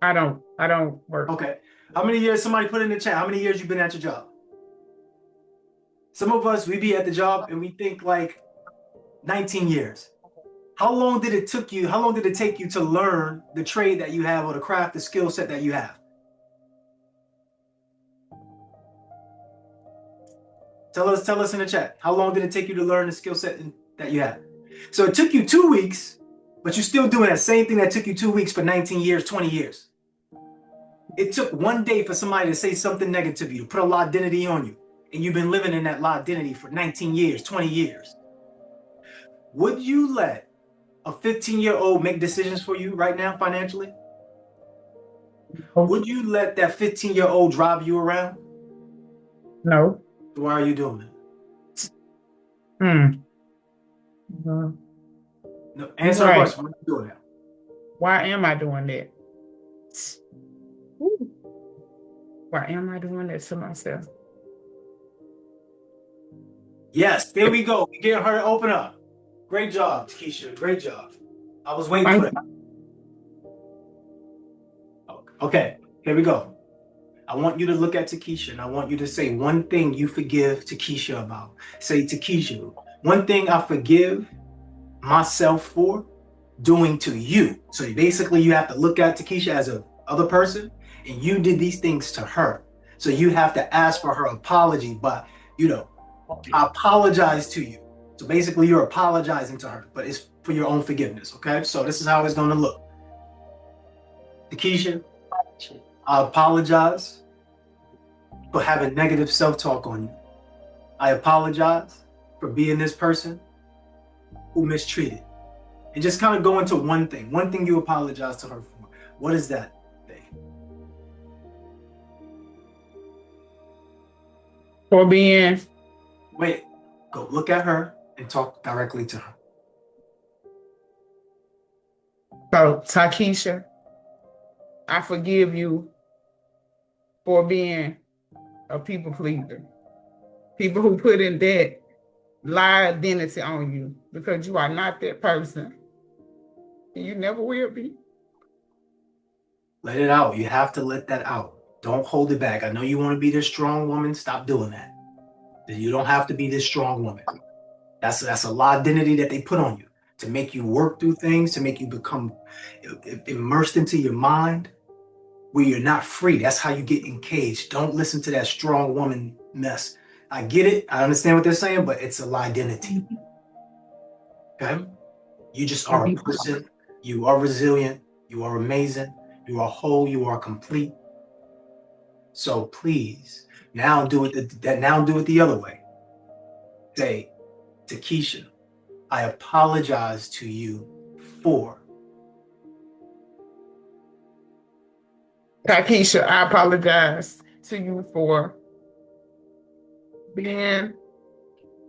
I don't work. Okay. How many years? Somebody put in the chat. How many years you've been at your job? Some of us, we be at the job and we think like 19 years. How long did it take you to learn the trade that you have, or the craft, the skill set that you have? Tell us in the chat. How long did it take you to learn the skill set that you have? So it took you 2 weeks, but you're still doing that same thing that took you 2 weeks for 19 years, 20 years. It took 1 day for somebody to say something negative to you, to put a lie identity on you. And you've been living in that lie identity for 19 years, 20 years. Would you let a 15-year-old make decisions for you right now financially? Would you let that 15-year-old drive you around? No. Why are you doing it? No, answer the question. What are you doing that? Why am I doing that? Why am I doing that to myself? Yes, there we go. We get her to open up. Great job, Keisha. Great job. I was waiting for that. Okay, here we go. I want you to look at Takesha and I want you to say one thing you forgive Takesha about. Say, Takesha, one thing I forgive myself for doing to you. So basically you have to look at Takesha as a other person, and you did these things to her. So you have to ask for her apology, but I apologize to you. So basically you're apologizing to her, but it's for your own forgiveness, okay? So this is how it's gonna look. Takesha, I apologize for having negative self-talk on you. I apologize for being this person who mistreated. And just kind of go into one thing you apologize to her for. What is that thing? For being... Wait, go look at her and talk directly to her. So, Takesha, I forgive you for being a people pleaser. People who put in that lie identity on you, because you are not that person. And you never will be. Let it out. You have to let that out. Don't hold it back. I know you want to be this strong woman. Stop doing that. You don't have to be this strong woman. That's a lie identity that they put on you to make you work through things, to make you become immersed into your mind where you're not free. That's how you get encaged. Don't listen to that strong woman mess. I get it. I understand what they're saying, but it's a lie identity. Okay? You just are a person. You are resilient. You are amazing. You are whole. You are complete. So please, now do it the other way. Say, Takesha, I apologize to you for. Takesha, I apologize to you for being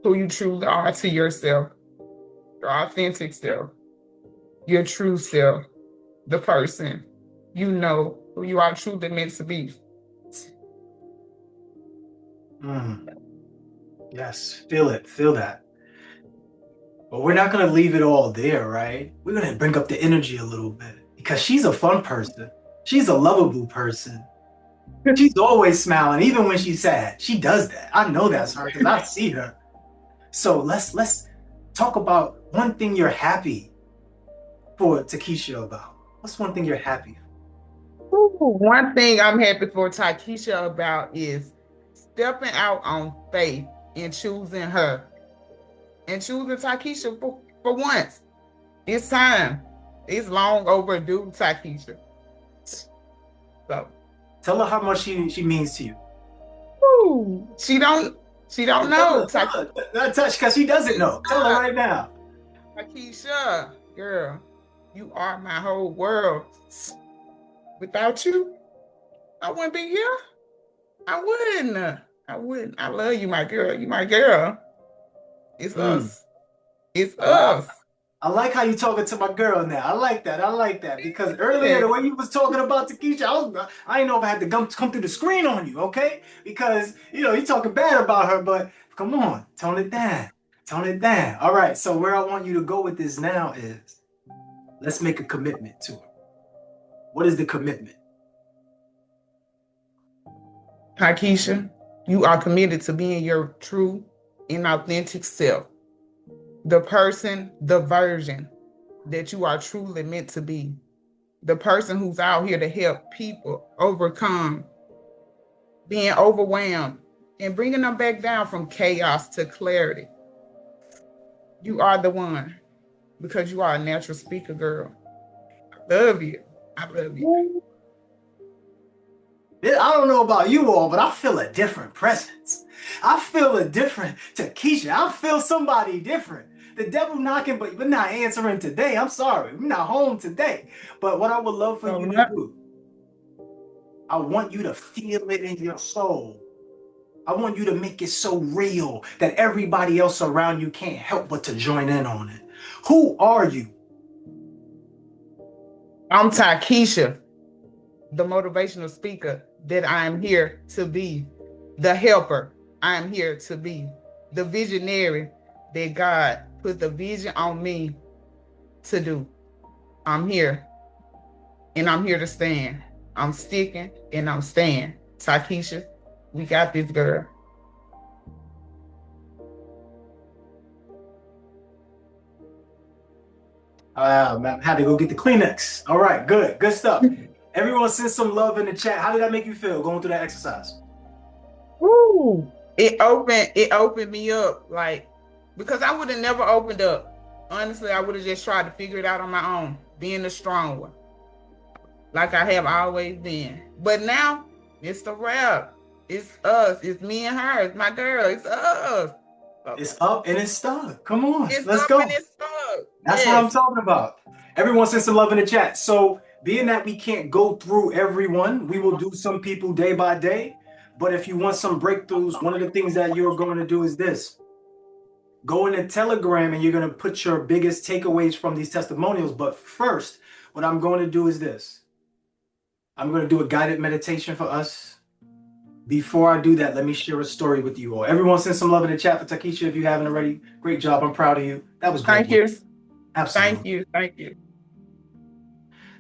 who you truly are to yourself, your authentic self, your true self, the person you know who you are truly meant to be. Yes, feel it, feel that. But we're not going to leave it all there, right? We're going to bring up the energy a little bit, because she's a fun person. She's a lovable person. She's always smiling, even when she's sad. She does that. I know that's her because I see her. So let's talk about one thing you're happy for Takesha about. What's one thing you're happy for? One thing I'm happy for Takesha about is stepping out on faith and choosing her. And choosing Takesha for once. It's time. It's long overdue, Takisha. So Tell her how much she means to you. woo, she don't know. Tell her. Not touch because she doesn't know. Tell her right now. Takisha, girl, you are my whole world. Without you, I wouldn't be here. I wouldn't. I love you, my girl. You my girl. It's us. It's us. I like how you talking to my girl now. I like that because earlier the way you was talking about Takisha, I didn't know if I had to come through the screen on you, okay? Because you talking bad about her, but come on, tone it down. All right, so where I want you to go with this now is let's make a commitment to her. What is the commitment? Takisha, you are committed to being your true and authentic self. The person, the version that you are truly meant to be. The person who's out here to help people overcome being overwhelmed and bringing them back down from chaos to clarity. You are the one because you are a natural speaker, girl. I love you. I love you. I don't know about you all, but I feel a different presence. I feel a different Takisha. I feel somebody different. The devil knocking, but we're not answering today. I'm sorry. We're not home today. But what I would love for you to do, I want you to feel it in your soul. I want you to make it so real that everybody else around you can't help but to join in on it. Who are you? I'm Takisha, the motivational speaker that I am here to be, the helper I am here to be, the visionary that God put the vision on me to do. I'm here and I'm here to stand. I'm sticking and I'm staying. Takisha, we got this, girl. Man, had to go get the Kleenex. All right, good stuff. Everyone send some love in the chat. How did that make you feel going through that exercise? Woo! It opened me up, like, because I would have never opened up. Honestly, I would have just tried to figure it out on my own, being the strong one, like I have always been. But now it's the wrap. It's us. It's me and her. It's my girl. It's us. It's up and it's stuck. Come on, It's let's up go. and it's stuck. That's what I'm talking about. Everyone send some love in the chat. So being that we can't go through everyone, we will do some people day by day. But if you want some breakthroughs, one of the things that you're going to do is this. Go into Telegram and you're going to put your biggest takeaways from these testimonials. But first, what I'm going to do is this. I'm going to do a guided meditation for us. Before I do that, let me share a story with you all. Everyone send some love in the chat for Takisha if you haven't already. Great job. I'm proud of you. That was great. Thank you. Absolutely. Thank you.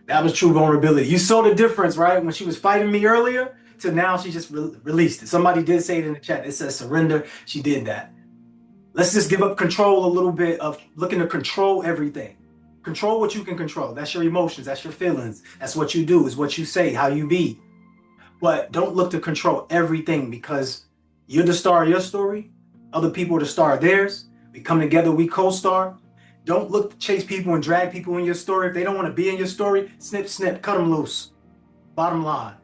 That was true vulnerability. You saw the difference, right? When she was fighting me earlier to now she just released it. Somebody did say it in the chat. It says surrender. She did that. Let's just give up control a little bit of looking to control everything. Control what you can control. That's your emotions. That's your feelings. That's what you do. Is what you say, how you be. But don't look to control everything because you're the star of your story. Other people are the star of theirs. We come together, we co-star. Don't look to chase people and drag people in your story. If they don't want to be in your story, snip, cut them loose. Bottom line.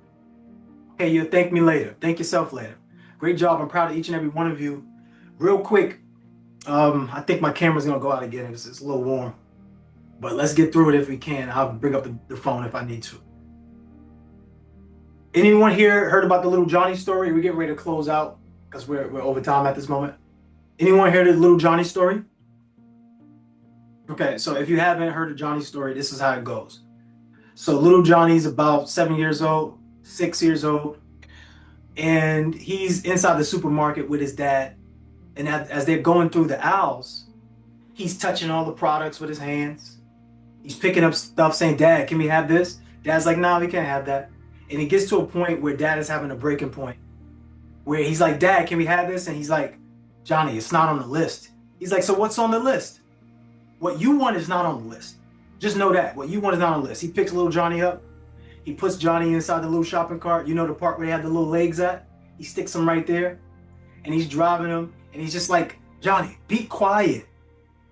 Okay, you'll thank me later. Thank yourself later. Great job. I'm proud of each and every one of you. Real quick, I think my camera's going to go out again. It's a little warm. But let's get through it if we can. I'll bring up the phone if I need to. Anyone here heard about the little Johnny story? We're getting ready to close out because we're over time at this moment. Anyone heard the little Johnny story? Okay, so if you haven't heard of Johnny's story, this is how it goes. So little Johnny's about 7 years old, 6 years old, and he's inside the supermarket with his dad. And as they're going through the aisles, he's touching all the products with his hands. He's picking up stuff saying, "Dad, can we have this?" Dad's like, "No, we can't have that." And it gets to a point where dad is having a breaking point where he's like, "Dad, can we have this?" And he's like, "Johnny, it's not on the list." He's like, "So what's on the list?" "What you want is not on the list. Just know that. What you want is not on the list." He picks little Johnny up. He puts Johnny inside the little shopping cart. You know the part where they have the little legs at? He sticks him right there. And he's driving him. And he's just like, "Johnny, be quiet.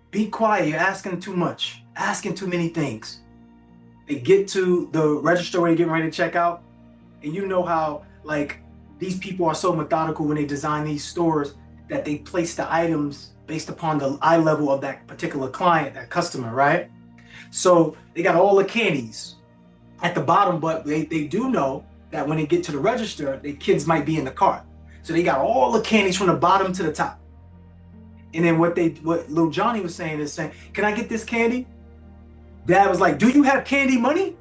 Be quiet. You're asking too much. Asking too many things." They get to the register where you're getting ready to check out, and you know how like these people are so methodical when they design these stores that they place the items based upon the eye level of that particular client, that customer, right? So they got all the candies at the bottom, but they do know that when they get to the register, the kids might be in the cart. So they got all the candies from the bottom to the top. And then what little Johnny was saying is saying, "Can I get this candy?" Dad was like, "Do you have candy money?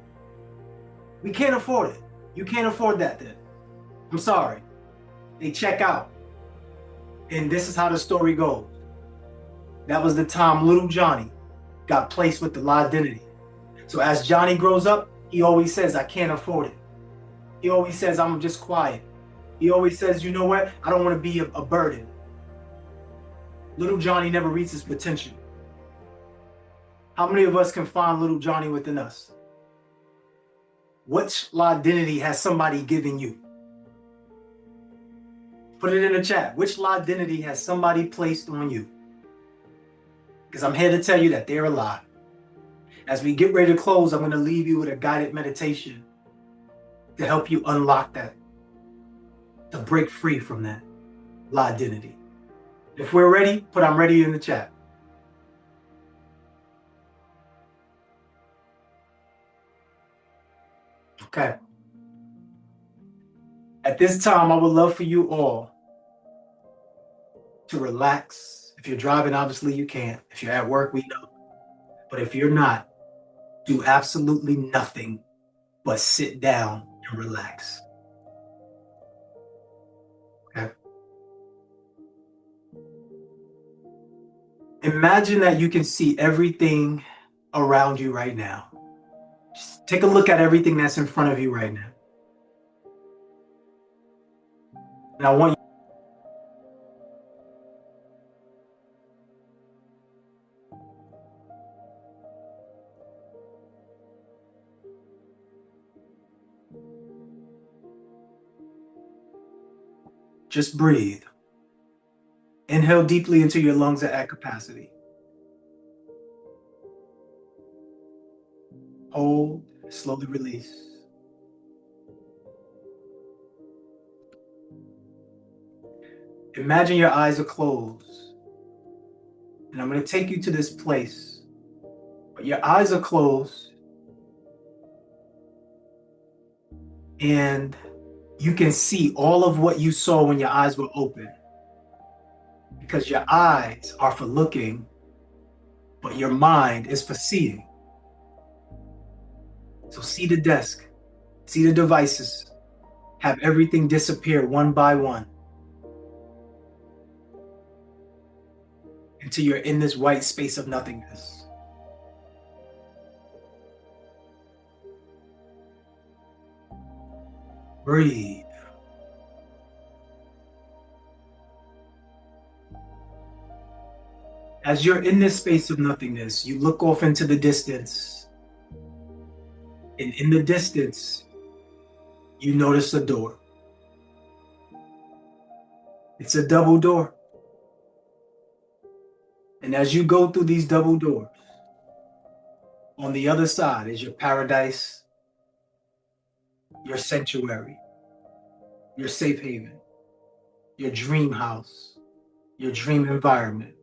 We can't afford it. You can't afford that then. I'm sorry." They check out. And this is how the story goes. That was the time little Johnny got placed with the lie identity. So as Johnny grows up, he always says, "I can't afford it." He always says, "I'm just quiet." He always says, "You know what? I don't want to be a burden." Little Johnny never reached his potential. How many of us can find little Johnny within us? Which identity has somebody given you? Put it in the chat. Which identity has somebody placed on you? Because I'm here to tell you that they're a lie. As we get ready to close, I'm going to leave you with a guided meditation to help you unlock that, to break free from that lie identity. If we're ready, put "I'm ready" in the chat. Okay. At this time, I would love for you all to relax. If you're driving, obviously you can't. If you're at work, we know. But if you're not, do absolutely nothing but sit down and relax. Okay. Imagine that you can see everything around you right now. Just take a look at everything that's in front of you right now. And I want you just breathe. Inhale deeply into your lungs at capacity. Hold, slowly release. Imagine your eyes are closed. And I'm going to take you to this place. But your eyes are closed. And you can see all of what you saw when your eyes were open. Because your eyes are for looking, but your mind is for seeing. So see the desk, see the devices, have everything disappear one by one until you're in this white space of nothingness. Breathe. As you're in this space of nothingness, you look off into the distance. And in the distance, you notice a door. It's a double door. And as you go through these double doors, on the other side is your paradise, your sanctuary, your safe haven, your dream house, your dream environment.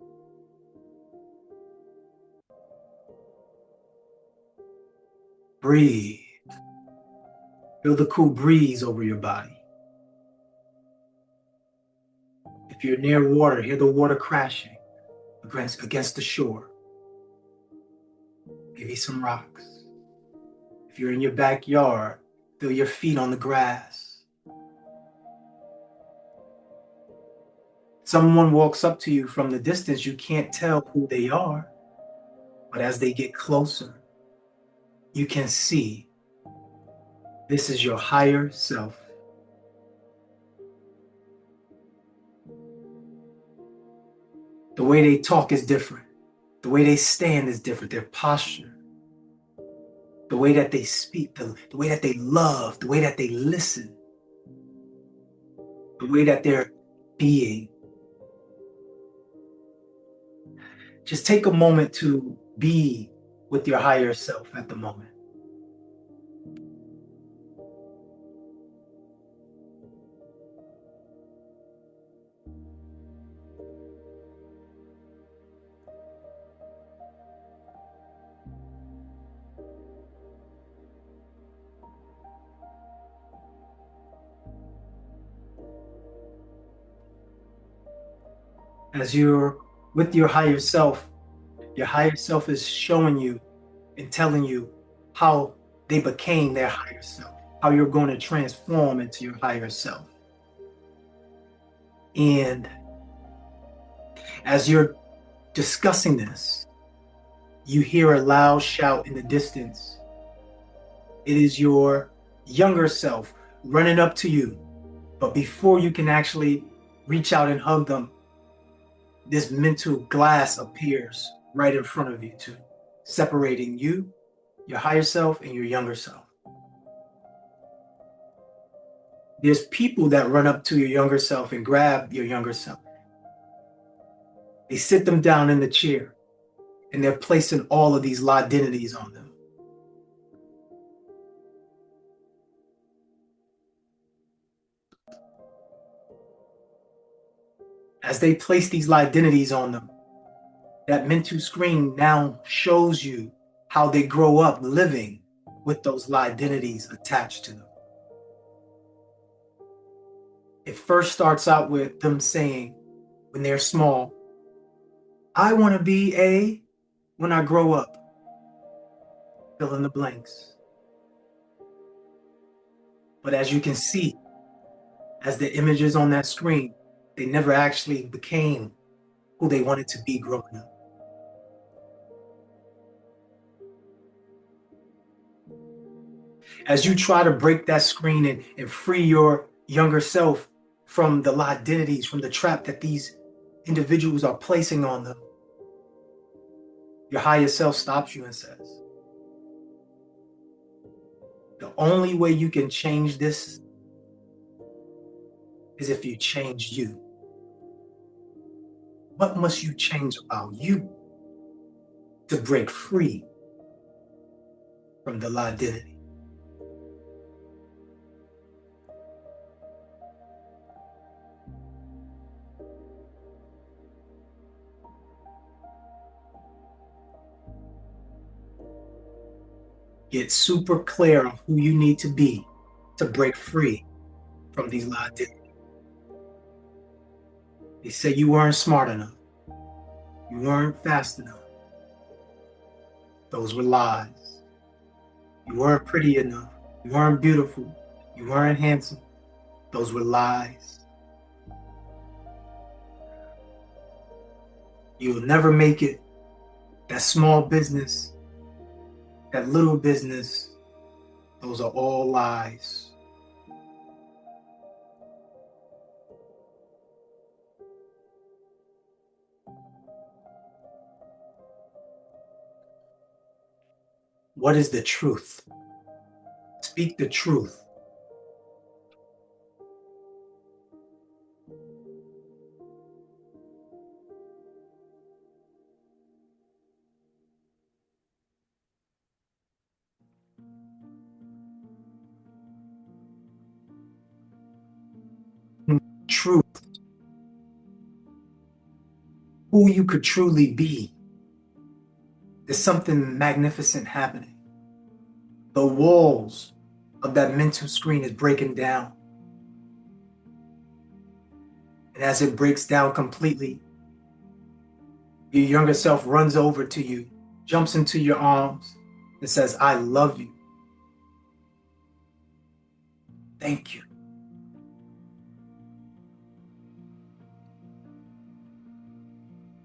Breathe. Feel the cool breeze over your body. If you're near water, hear the water crashing against the shore. Maybe some rocks. If you're in your backyard, feel your feet on the grass. Someone walks up to you from the distance, you can't tell who they are. But as they get closer, you can see this is your higher self. The way they talk is different. The way they stand is different. Their posture, the way that they speak, the way that they love, the way that they listen, the way that they're being. Just take a moment to be with your higher self at the moment. As you're with your higher self is showing you and telling you how they became their higher self, how you're going to transform into your higher self. And as you're discussing this, you hear a loud shout in the distance. It is your younger self running up to you. But before you can actually reach out and hug them, this mental glass appears right in front of you too, separating you, your higher self, and your younger self. There's people that run up to your younger self and grab your younger self. They sit them down in the chair and they're placing all of these identities on them. As they place these identities on them, that mental screen now shows you how they grow up living with those identities attached to them. It first starts out with them saying, when they're small, I want to be a, when I grow up, fill in the blanks. But as you can see, as the images on that screen, they never actually became who they wanted to be growing up. As you try to break that screen and free your younger self from the identities, from the trap that these individuals are placing on them, your higher self stops you and says, the only way you can change this is if you change you. What must you change about you to break free from the identity? Get super clear on who you need to be to break free from these identities. They say you weren't smart enough. You weren't fast enough. Those were lies. You weren't pretty enough. You weren't beautiful. You weren't handsome. Those were lies. You'll never make it. That small business, that little business, those are all lies. What is the truth? Speak the truth. Truth. Who you could truly be. There's something magnificent happening. The walls of that mental screen is breaking down. And as it breaks down completely, your younger self runs over to you, jumps into your arms, and says, I love you. Thank you.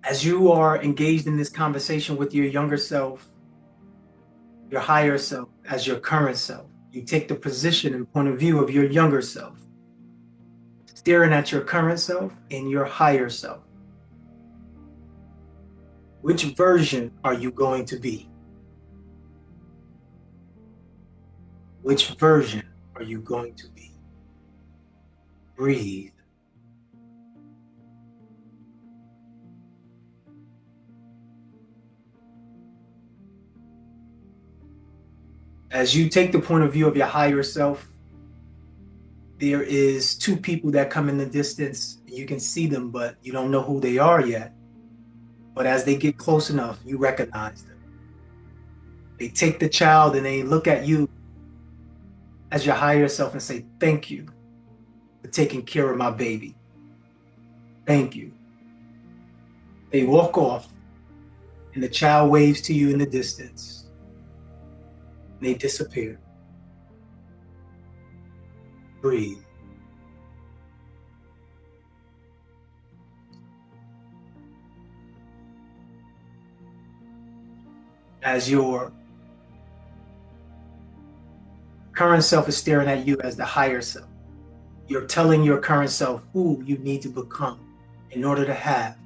As you are engaged in this conversation with your younger self, your higher self, as your current self, you take the position and point of view of your younger self, staring at your current self and your higher self. Which version are you going to be? Which version are you going to be? Breathe. As you take the point of view of your higher self, there is two people that come in the distance. You can see them, but you don't know who they are yet. But as they get close enough, you recognize them. They take the child and they look at you as your higher self and say, thank you for taking care of my baby. Thank you They walk off, and the child waves to you in the distance. They disappear. Breathe. As your current self is staring at you as the higher self, you're telling your current self who you need to become in order to have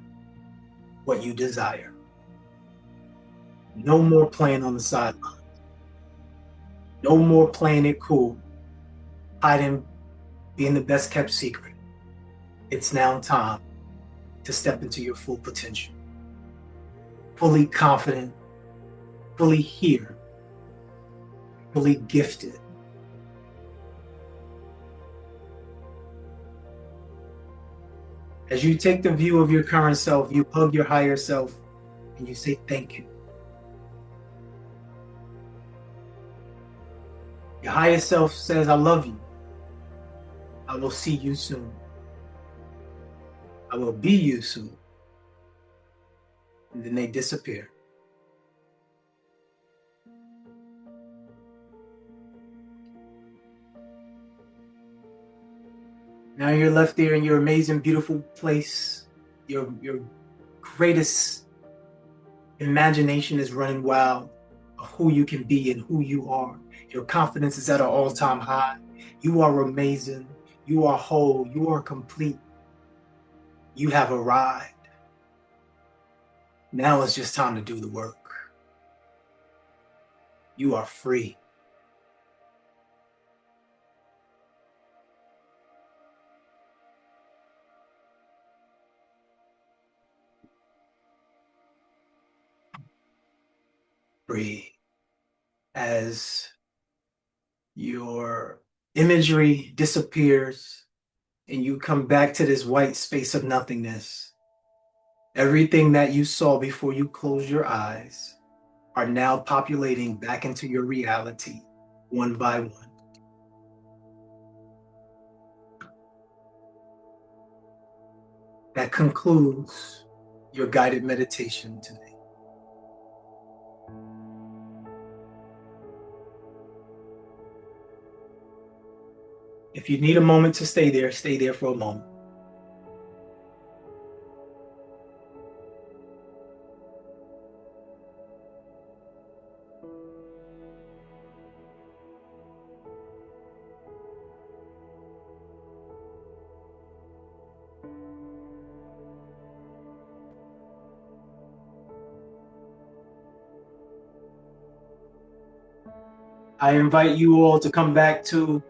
what you desire. No more playing on the sideline. No more playing it cool, hiding, being the best kept secret. It's now time to step into your full potential. Fully confident, fully here, fully gifted. As you take the view of your current self, you hug your higher self and you say thank you. Your higher self says, I love you. I will see you soon. I will be you soon. And then they disappear. Now you're left there in your amazing, beautiful place. Your greatest imagination is running wild of who you can be and who you are. Your confidence is at an all-time high. You are amazing. You are whole. You are complete. You have arrived. Now it's just time to do the work. You are free. Breathe as your imagery disappears and you come back to this white space of nothingness. Everything that you saw before you closed your eyes are now populating back into your reality one by one. That concludes your guided meditation today. If you need a moment to stay there for a moment. I invite you all to come back to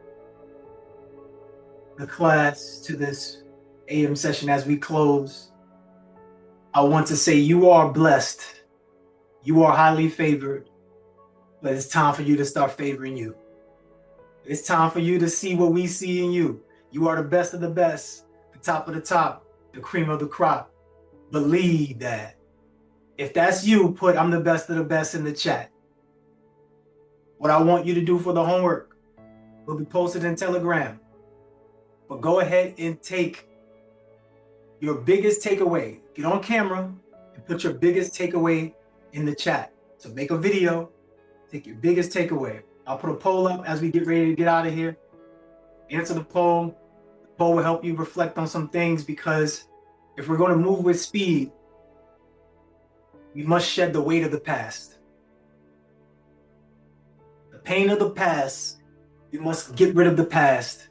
the class, to this AM session as we close. I want to say you are blessed. You are highly favored, but it's time for you to start favoring you. It's time for you to see what we see in you. You are the best of the best, the top of the top, the cream of the crop. Believe that. If that's you, put I'm the best of the best in the chat. What I want you to do for the homework will be posted in Telegram. But go ahead and take your biggest takeaway. Get on camera and put your biggest takeaway in the chat. So make a video, take your biggest takeaway. I'll put a poll up as we get ready to get out of here. Answer the poll. The poll will help you reflect on some things, because if we're going to move with speed, we must shed the weight of the past. The pain of the past, we must get rid of the past.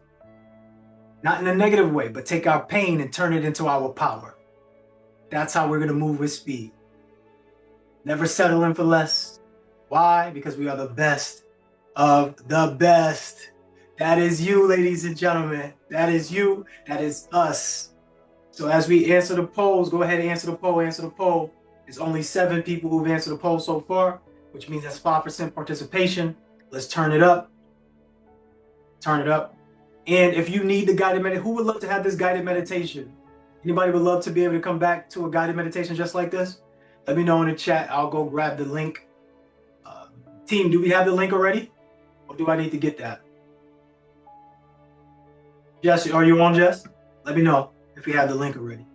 Not in a negative way, but take our pain and turn it into our power. That's how we're going to move with speed. Never settling for less. Why? Because we are the best of the best. That is you, ladies and gentlemen. That is you. That is us. So as we answer the polls, go ahead and answer the poll. Answer the poll. There's only 7 people who've answered the poll so far, which means that's 5% participation. Let's turn it up. Turn it up. And if you need the guided meditation, who would love to have this guided meditation? Anybody would love to be able to come back to a guided meditation just like this? Let me know in the chat. I'll go grab the link. Team, do we have the link already? Or do I need to get that? Jess, are you on, Jess? Let me know if we have the link already.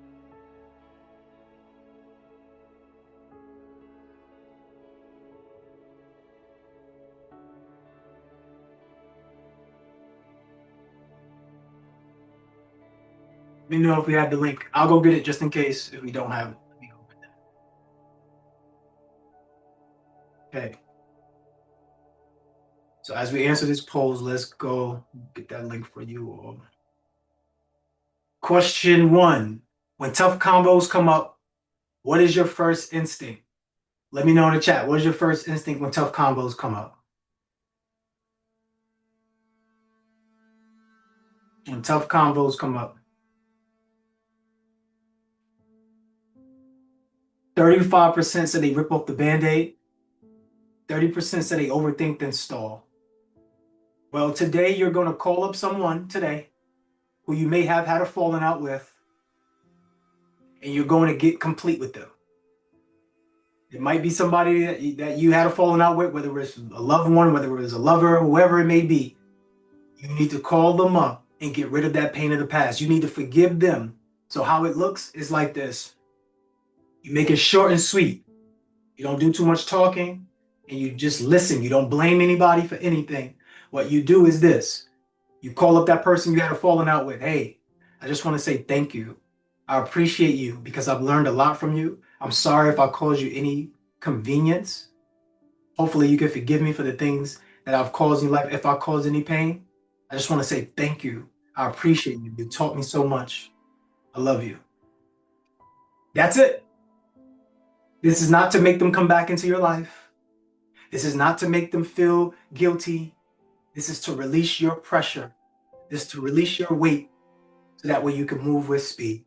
me know if we have the link. I'll go get it just in case if we don't have it. Let me go get that. Okay. So as we answer this polls, let's go get that link for you all. Question 1. When tough combos come up, what is your first instinct? Let me know in the chat. What is your first instinct when tough combos come up? When tough combos come up. 35% said they rip off the Band-Aid. 30% said they overthink then stall. Well, today you're going to call up someone today who you may have had a falling out with, and you're going to get complete with them. It might be somebody that you had a falling out with, whether it's a loved one, whether it's a lover, whoever it may be. You need to call them up and get rid of that pain of the past. You need to forgive them. So how it looks is like this. You make it short and sweet. You don't do too much talking, and you just listen. You don't blame anybody for anything. What you do is this. You call up that person you had a falling out with. Hey, I just want to say thank you. I appreciate you because I've learned a lot from you. I'm sorry if I caused you any convenience. Hopefully you can forgive me for the things that I've caused in life. If I caused any pain, I just want to say thank you. I appreciate you. You taught me so much. I love you. That's it. This is not to make them come back into your life. This is not to make them feel guilty. This is to release your pressure. This is to release your weight so that way you can move with speed.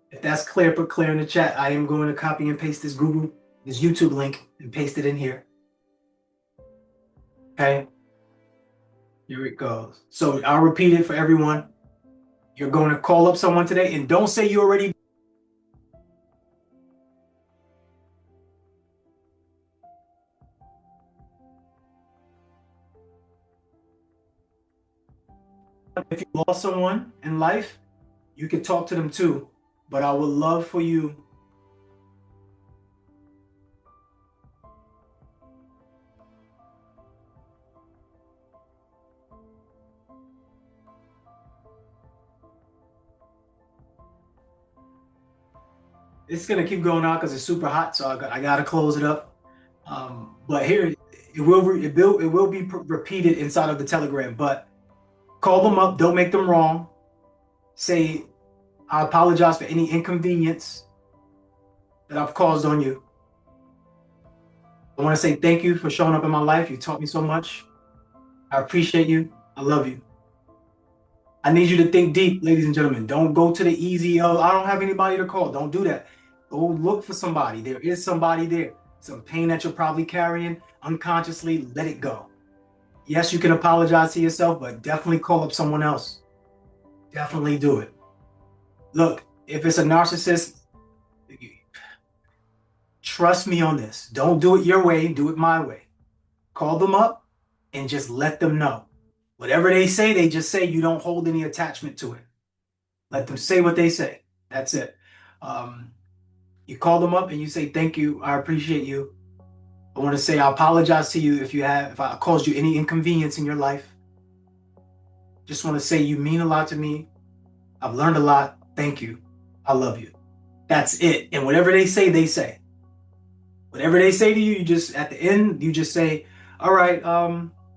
If that's clear, put clear in the chat. I am going to copy and paste this YouTube link and paste it in here. Okay. Here it goes. So I'll repeat it for everyone. You're going to call up someone today, and don't say you already. If you lost someone in life, you can talk to them too. But I would love for you it's going to keep going on because it's super hot, so I got to close it up. But here, it will be repeated inside of the Telegram. But call them up. Don't make them wrong. Say, I apologize for any inconvenience that I've caused on you. I want to say thank you for showing up in my life. You taught me so much. I appreciate you. I love you. I need you to think deep, ladies and gentlemen. Don't go to the easy, I don't have anybody to call. Don't do that. Go look for somebody. There is somebody there. Some pain that you're probably carrying unconsciously, let it go. Yes, you can apologize to yourself, but definitely call up someone else. Definitely do it. Look, if it's a narcissist, trust me on this. Don't do it your way, do it my way. Call them up and just let them know. Whatever they say, they just say. You don't hold any attachment to it. Let them say what they say. That's it. You call them up and you say, thank you. I appreciate you. I want to say I apologize to you if I caused you any inconvenience in your life. Just want to say you mean a lot to me. I've learned a lot. Thank you. I love you. That's it. And whatever they say, they say. Whatever they say to you, you just, at the end, you just say, all right,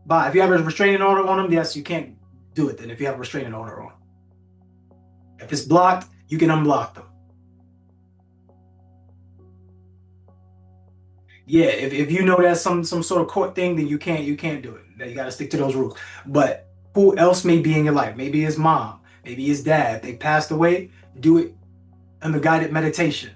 bye. If you have a restraining order on them, yes, you can't do it then if you have a restraining order on. If it's blocked, you can unblock them. Yeah, if you know that's some sort of court thing, then you can't do it. You got to stick to those rules. But who else may be in your life? Maybe his mom, maybe his dad. If they passed away, do it in the guided meditation.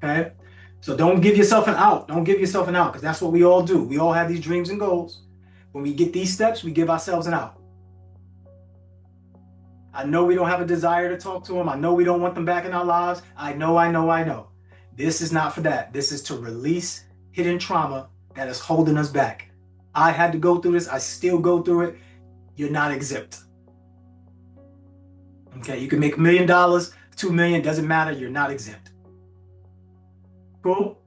Okay? So don't give yourself an out. Don't give yourself an out, because that's what we all do. We all have these dreams and goals. When we get these steps, we give ourselves an out. I know we don't have a desire to talk to them. I know we don't want them back in our lives. I know. This is not for that. This is to release hidden trauma that is holding us back. I had to go through this. I still go through it. You're not exempt. Okay, you can make $1 million, $2 million, doesn't matter. You're not exempt. Cool?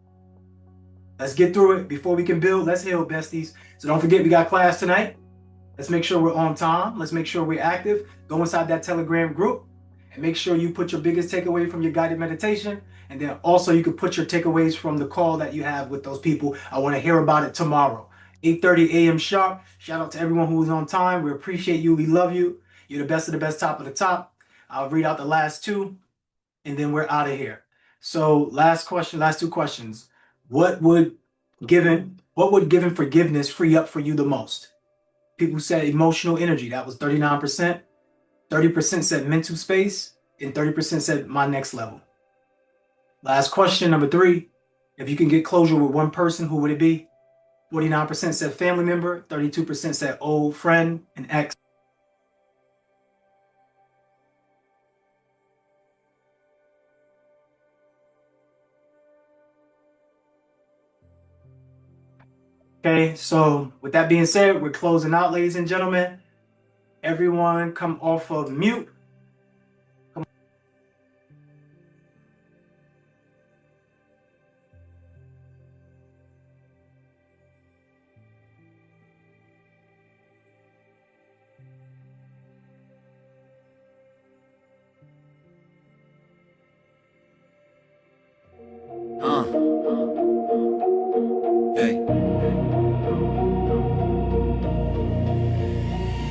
Let's get through it before we can build. Let's heal, besties. So don't forget, we got class tonight. Let's make sure we're on time. Let's make sure we're active. Go inside that Telegram group and make sure you put your biggest takeaway from your guided meditation. And then also you can put your takeaways from the call that you have with those people. I want to hear about it tomorrow, 8:30 a.m. sharp. Shout out to everyone who was on time. We appreciate you. We love you. You're the best of the best, top of the top. I'll read out the last two and then we're out of here. So last two questions. What would giving forgiveness free up for you the most? People said emotional energy. That was 39%. 30% said mental space. And 30% said my next level. Last question, number 3. If you can get closure with one person, who would it be? 49% said family member. 32% said old friend and ex. Okay, so with that being said, we're closing out, ladies and gentlemen. Everyone come off of mute.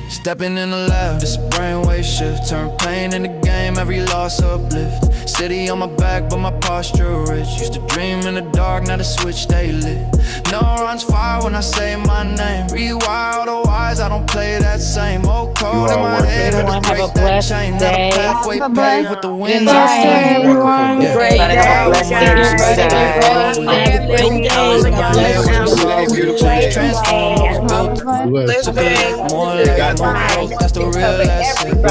Stepping in the lab, this brainwave shift. Turn pain into game, every loss uplift. City on my back, but my posture rich. Used to dream in the dark, now the switch stay lit. Neurons fire when I say my name. Rewire the wise, I don't play that same old code in my head. Everyone have a blessed day. Pathway paved with the wind. Blessed day, everyone. Great Have a day, blessed day. guys. Ready, Have a ready. great Have a great day. God bless More life, more growth, that's the real lesson.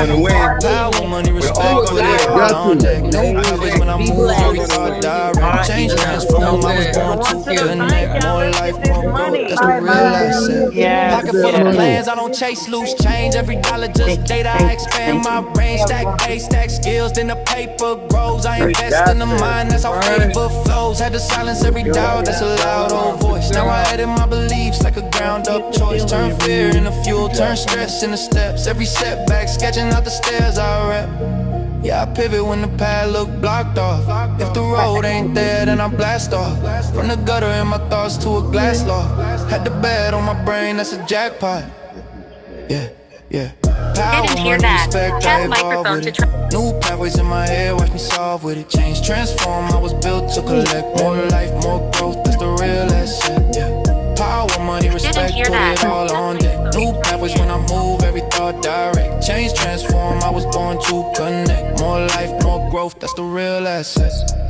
Power, money, respect, put it all on deck. No coverage when I move, every thought direct. Change, transform, I was born to connect. More life, more growth, that's the real lesson. Pocket full of plans, I don't chase loose change. Every dollar just data, I expand my range. Stack base, stack skills, then the paper grows. I invest in the mind, that's how favor flows. Had to silence every doubt, that's a loud old voice. Now I edit my beliefs like a ground up choice. Turn fear into fuel, turn stress into steps. Every setback, sketching out the stairs I rep. Yeah, I pivot when the path look blocked off. If the road ain't there, then I blast off. From the gutter in my thoughts to a glass loft. Had the bed on my brain, that's a jackpot. Yeah. Power, money, respect, I evolve with it. New pathways in my head, watch me solve with it. Change, transform, I was built to collect. More life, more growth, that's the real asset. Yeah. Power, money, respect, put it all on deck. New pathways when I move, every thought direct. Change, transform, I was born to connect. More life, more growth, that's the real asset.